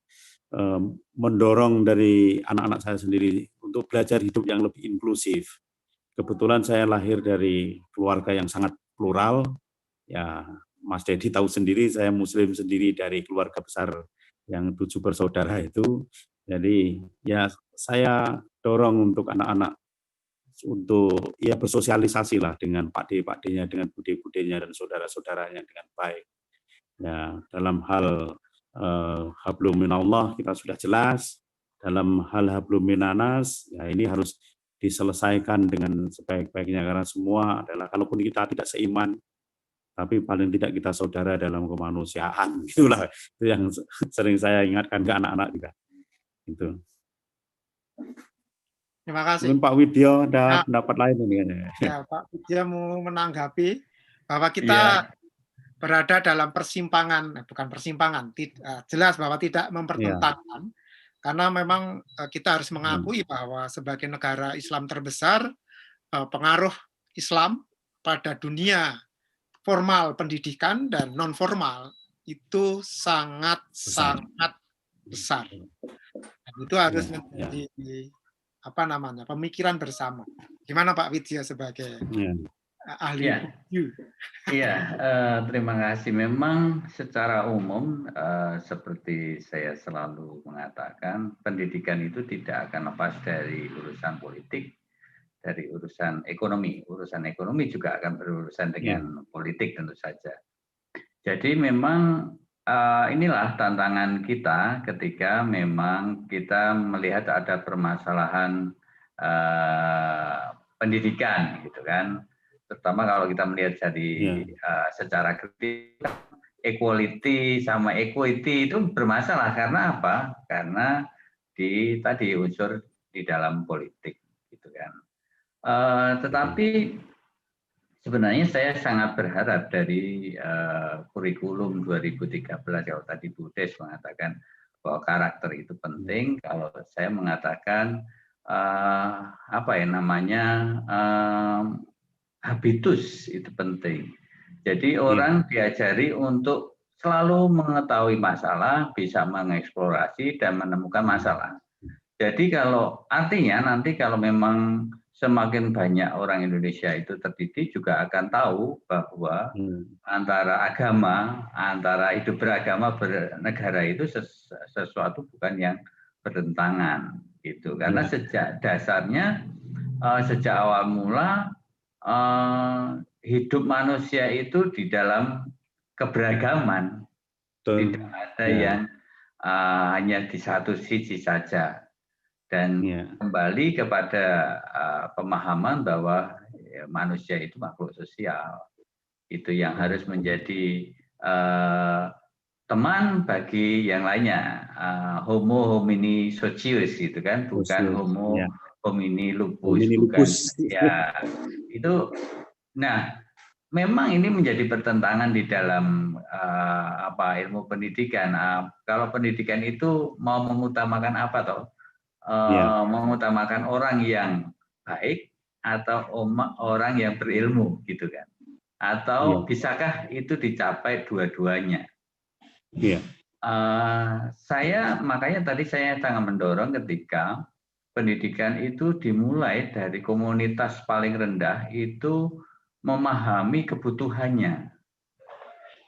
Speaker 1: mendorong dari anak-anak saya sendiri untuk belajar hidup yang lebih inklusif. Kebetulan saya lahir dari keluarga yang sangat plural, ya Mas Dedi tahu sendiri saya Muslim sendiri dari keluarga besar yang 7 bersaudara itu. Jadi ya saya dorong untuk anak-anak untuk ya bersosialisasi lah dengan pakde-pakdenya, dengan bude-budenya dan saudara-saudaranya dengan baik. Ya, dalam hal hablum minallah kita sudah jelas, dalam hal hablum minanas ya ini harus diselesaikan dengan sebaik-baiknya karena semua adalah kalaupun kita tidak seiman tapi paling tidak kita saudara dalam kemanusiaan. Itulah itu yang sering saya ingatkan ke anak-anak juga. Itu.
Speaker 4: Terima kasih.
Speaker 1: Mungkin Pak Widyo ada pendapat lain ini.
Speaker 4: Ya, Pak Widyo mau menanggapi bahwa kita berada dalam persimpangan, bukan persimpangan, jelas bahwa tidak mempertentangkan, karena memang kita harus mengakui bahwa sebagai negara Islam terbesar, pengaruh Islam pada dunia formal pendidikan dan non formal itu sangat besar. Dan itu harus menjadi pemikiran bersama. Gimana Pak Widya sebagai ahli review.
Speaker 3: Iya, terima kasih. Memang secara umum seperti saya selalu mengatakan, pendidikan itu tidak akan lepas dari urusan politik, dari urusan ekonomi. Urusan ekonomi juga akan berurusan dengan politik tentu saja. Jadi memang inilah tantangan kita ketika memang kita melihat ada permasalahan pendidikan, gitu kan. Terutama kalau kita melihat dari secara kritis, equality sama equity itu bermasalah karena apa? Karena tadi unsur di dalam politik, gitu kan. Tetapi sebenarnya saya sangat berharap dari kurikulum 2013, kalau tadi Bu Des mengatakan bahwa karakter itu penting, kalau saya mengatakan habitus itu penting. Jadi orang diajari untuk selalu mengetahui masalah, bisa mengeksplorasi dan menemukan masalah. Jadi kalau artinya nanti kalau memang semakin banyak orang Indonesia itu terdidik, juga akan tahu bahwa antara hidup beragama bernegara itu sesuatu bukan yang bertentangan gitu. Karena sejak dasarnya sejak awal mula hidup manusia itu di dalam keberagaman. Tidak ada yang hanya di satu sisi saja. Dan kembali kepada pemahaman bahwa manusia itu makhluk sosial. Itu yang harus menjadi teman bagi yang lainnya. Homo homini socius gitu kan, bukan homo homini lupus. Bukan. Ya, itu. Nah, memang ini menjadi pertentangan di dalam ilmu pendidikan. Kalau pendidikan itu mau mengutamakan apa toh? Mengutamakan orang yang baik atau orang yang berilmu gitu kan, atau bisakah itu dicapai dua-duanya? Makanya tadi saya sangat mendorong ketika pendidikan itu dimulai dari komunitas paling rendah itu memahami kebutuhannya,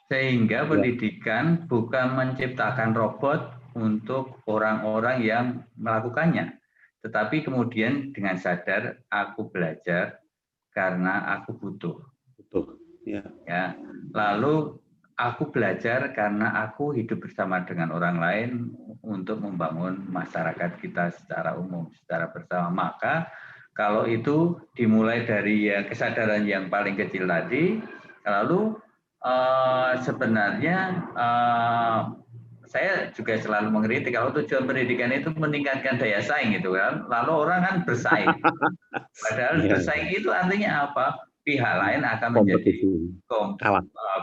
Speaker 3: sehingga pendidikan bukan menciptakan robot untuk orang-orang yang melakukannya, tetapi kemudian dengan sadar aku belajar karena aku butuh. Ya, lalu aku belajar karena aku hidup bersama dengan orang lain untuk membangun masyarakat kita secara umum, secara bersama. Maka kalau itu dimulai dari kesadaran yang paling kecil tadi, lalu sebenarnya saya juga selalu mengkritik kalau tujuan pendidikan itu meningkatkan daya saing gitu kan, lalu orang kan bersaing. Padahal bersaing itu artinya apa? Pihak lain akan menjadi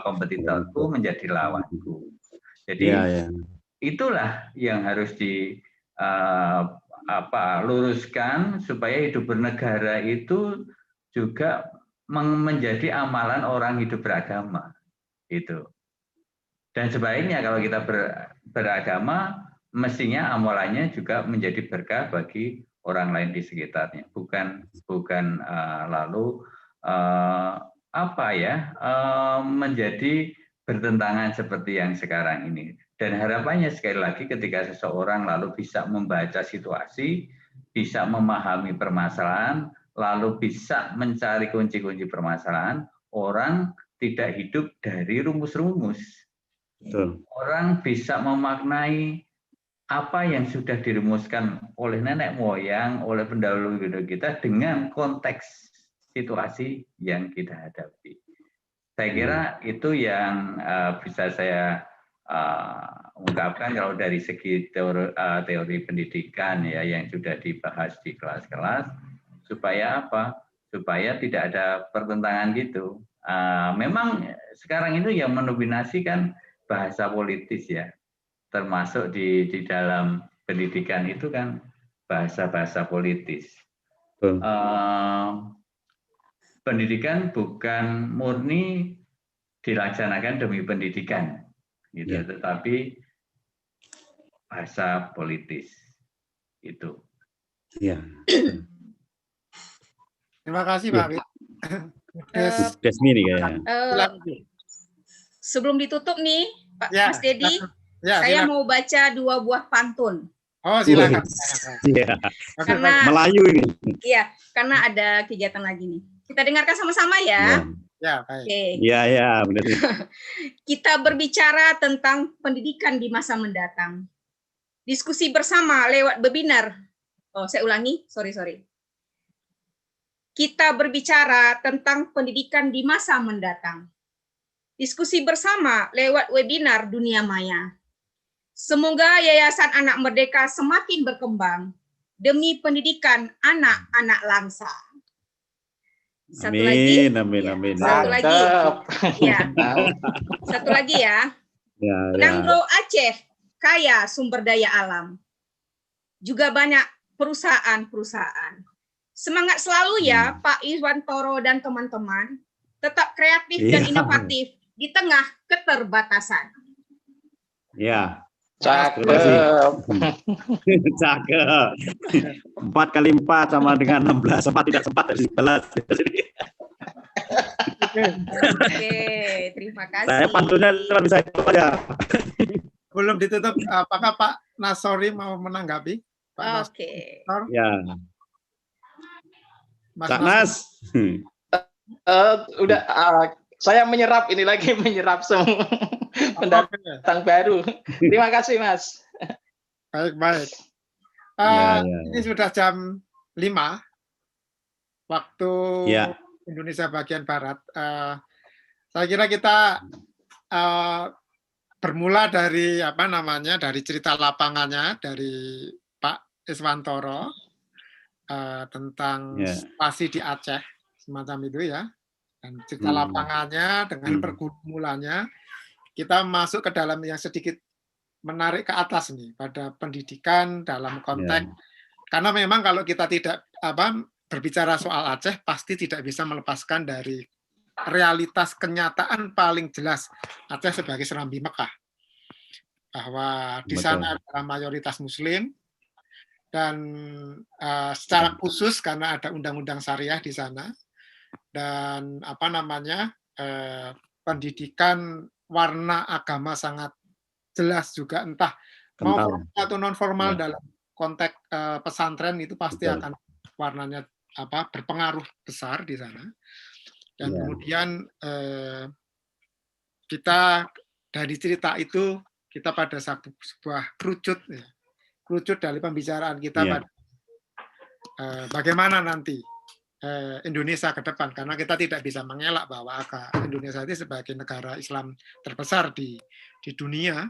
Speaker 3: kompetitorku, menjadi lawanku. Jadi itulah yang harus luruskan supaya hidup bernegara itu juga menjadi amalan orang hidup beragama. Itu. Dan sebaliknya kalau kita beragama, mestinya amalannya juga menjadi berkah bagi orang lain di sekitarnya, bukan lalu menjadi bertentangan seperti yang sekarang ini. Dan harapannya sekali lagi ketika seseorang lalu bisa membaca situasi, bisa memahami permasalahan, lalu bisa mencari kunci-kunci permasalahan, orang tidak hidup dari rumus-rumus. Orang bisa memaknai apa yang sudah dirumuskan oleh nenek moyang, oleh pendahulu kita dengan konteks situasi yang kita hadapi. Saya kira itu yang bisa saya ungkapkan kalau dari segi teori pendidikan ya yang sudah dibahas di kelas-kelas, supaya apa? Supaya tidak ada pertentangan gitu. Memang sekarang itu yang mendominasikan bahasa politis ya, termasuk di dalam pendidikan itu kan bahasa-bahasa politis. Pendidikan bukan murni dilaksanakan demi pendidikan, gitu, tetapi bahasa politis itu.
Speaker 4: Terima kasih Pak.
Speaker 1: Desmi nih kayaknya.
Speaker 2: Sebelum ditutup nih, Pak
Speaker 4: Ya,
Speaker 2: Mas Dedi,
Speaker 4: ya,
Speaker 2: saya
Speaker 4: silakan.
Speaker 2: mau baca 2 buah pantun.
Speaker 4: Oh, silakan.
Speaker 1: Iya.
Speaker 2: Karena
Speaker 1: Melayu ini.
Speaker 2: Iya, karena ada kegiatan lagi nih. Kita dengarkan sama-sama ya.
Speaker 4: Ya, baik.
Speaker 2: Oke.
Speaker 1: Iya, benar.
Speaker 2: Kita berbicara tentang pendidikan di masa mendatang. Diskusi bersama lewat webinar. Oh, saya ulangi. Sorry. Kita berbicara tentang pendidikan di masa mendatang. Diskusi bersama lewat webinar dunia maya. Semoga Yayasan Anak Merdeka semakin berkembang demi pendidikan anak-anak bangsa. Satu lagi.
Speaker 1: Amin.
Speaker 2: Satu lagi. Ya. Satu lagi ya. Nanggrow Aceh kaya sumber daya alam. Juga banyak perusahaan-perusahaan. Semangat selalu ya Pak Iswantoro dan teman-teman. Tetap kreatif dan inovatif di tengah keterbatasan.
Speaker 1: Ya.
Speaker 6: Cakep.
Speaker 1: Cakep. 4 kali 4 sama dengan 16. Sempat tidak sempat dari 11.
Speaker 2: Oke, terima kasih.
Speaker 1: Saya pantunnya cuma bisa itu aja.
Speaker 4: Belum ditutup, apakah Pak Nasori mau menanggapi?
Speaker 2: Oke.
Speaker 1: Ya.
Speaker 4: Mas
Speaker 1: Nas.
Speaker 6: Udah, saya menyerap ini lagi, menyerap semua pendatang baru. Terima kasih, Mas.
Speaker 4: Baik. Ini sudah jam 5 waktu Indonesia bagian Barat. Saya kira kita bermula dari dari cerita lapangannya dari Pak Iswantoro tentang situasi di Aceh semacam itu ya, dan cerita lapangannya dengan pergumulannya. Kita masuk ke dalam yang sedikit menarik ke atas nih pada pendidikan dalam konteks karena memang kalau kita tidak berbicara soal Aceh pasti tidak bisa melepaskan dari realitas kenyataan paling jelas Aceh sebagai serambi Mekah, bahwa di sana adalah mayoritas Muslim dan secara khusus karena ada undang-undang syariah di sana dan pendidikan warna agama sangat jelas juga, entah mau formal atau non formal dalam konteks pesantren itu pasti akan warnanya berpengaruh besar di sana. Dan kemudian kita dari cerita itu kita pada sebuah kerucut dari pembicaraan kita pada bagaimana nanti Indonesia ke depan, karena kita tidak bisa mengelak bahwa Indonesia itu sebagai negara Islam terbesar di dunia,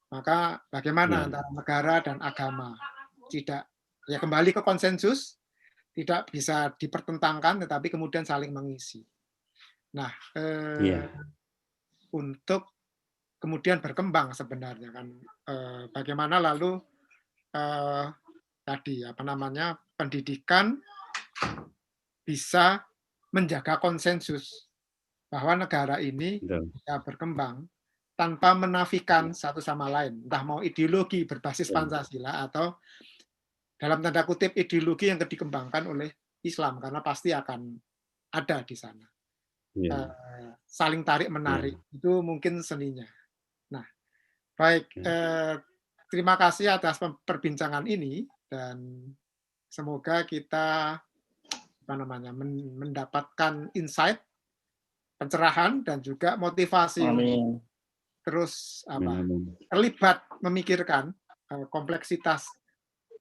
Speaker 4: maka bagaimana antara negara dan agama tidak kembali ke konsensus, tidak bisa dipertentangkan, tetapi kemudian saling mengisi. Nah, untuk kemudian berkembang sebenarnya kan, bagaimana lalu pendidikan bisa menjaga konsensus bahwa negara ini bisa berkembang tanpa menafikan satu sama lain, entah mau ideologi berbasis Pancasila atau dalam tanda kutip ideologi yang dikembangkan oleh Islam, karena pasti akan ada di sana. Saling tarik-menarik, itu mungkin seninya. Nah, baik, terima kasih atas perbincangan ini, dan semoga kita mendapatkan insight, pencerahan, dan juga motivasi terus terlibat memikirkan kompleksitas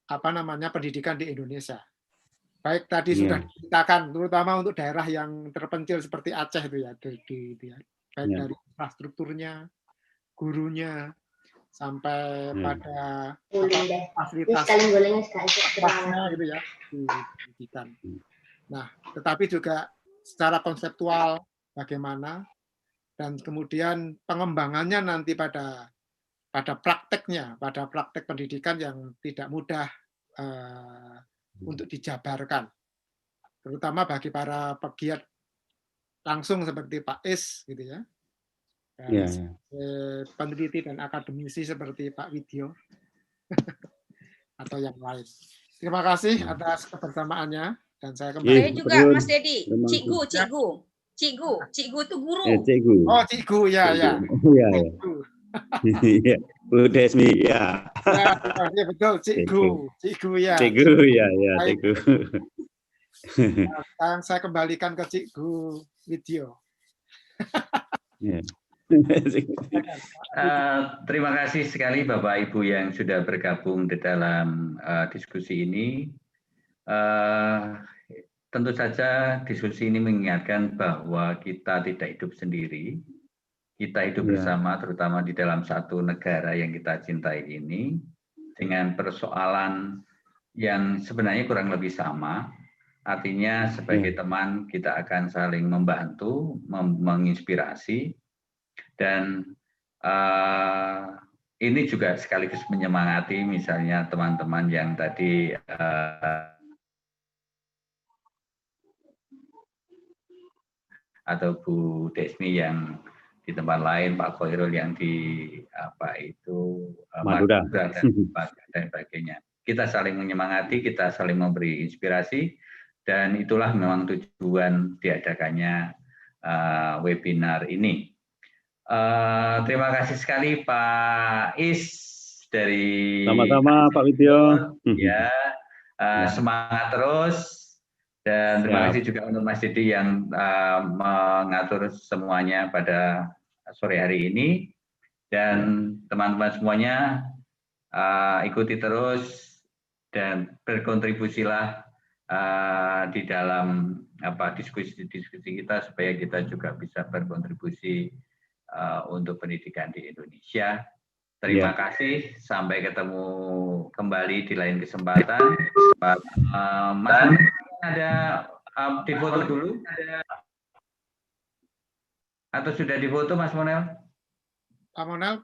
Speaker 4: pendidikan di Indonesia. Baik tadi sudah diceritakan, terutama untuk daerah yang terpencil seperti Aceh itu ya, baik dari infrastrukturnya, gurunya, sampai pada fasilitas gitu ya di pendidikan. Nah, tetapi juga secara konseptual bagaimana, dan kemudian pengembangannya nanti pada prakteknya, pada praktek pendidikan yang tidak mudah untuk dijabarkan, terutama bagi para pegiat langsung seperti Pak Is gitu ya, dan peneliti dan akademisi seperti Pak Widyo atau yang lain. Terima kasih atas kebersamaannya. Dan saya
Speaker 2: Saya juga Mas Dedi, cikgu itu guru.
Speaker 1: Cikgu.
Speaker 4: Oh, cikgu ya.
Speaker 1: Iya. Iya. Bu Desmi ya.
Speaker 4: Ya, betul, cikgu ya.
Speaker 1: Cikgu ya, cikgu.
Speaker 4: Sekarang saya kembalikan ke Cikgu Widyo.
Speaker 3: Terima kasih sekali Bapak Ibu yang sudah bergabung di dalam diskusi ini. Tentu saja diskusi ini mengingatkan bahwa kita tidak hidup sendiri. Kita hidup bersama, terutama di dalam satu negara yang kita cintai ini, dengan persoalan yang sebenarnya kurang lebih sama. Artinya sebagai teman kita akan saling membantu, menginspirasi, dan ini juga sekaligus menyemangati misalnya teman-teman yang tadi atau Bu Desmi yang di tempat lain, Pak Khairul yang di
Speaker 1: Madura
Speaker 3: dan sebagainya. Kita saling menyemangati, kita saling memberi inspirasi, dan itulah memang tujuan diadakannya webinar ini. Terima kasih sekali Pak Is dari.
Speaker 1: Sama-sama Pak Widyo.
Speaker 3: Ya, semangat terus. Dan terima kasih juga untuk Mas Didi yang mengatur semuanya pada sore hari ini. Dan teman-teman semuanya ikuti terus dan berkontribusilah di dalam diskusi-diskusi kita supaya kita juga bisa berkontribusi untuk pendidikan di Indonesia. Terima kasih. Sampai ketemu kembali di lain kesempatan. Mas ada difoto dulu? Atau sudah difoto Mas Monel?
Speaker 4: Pak Monel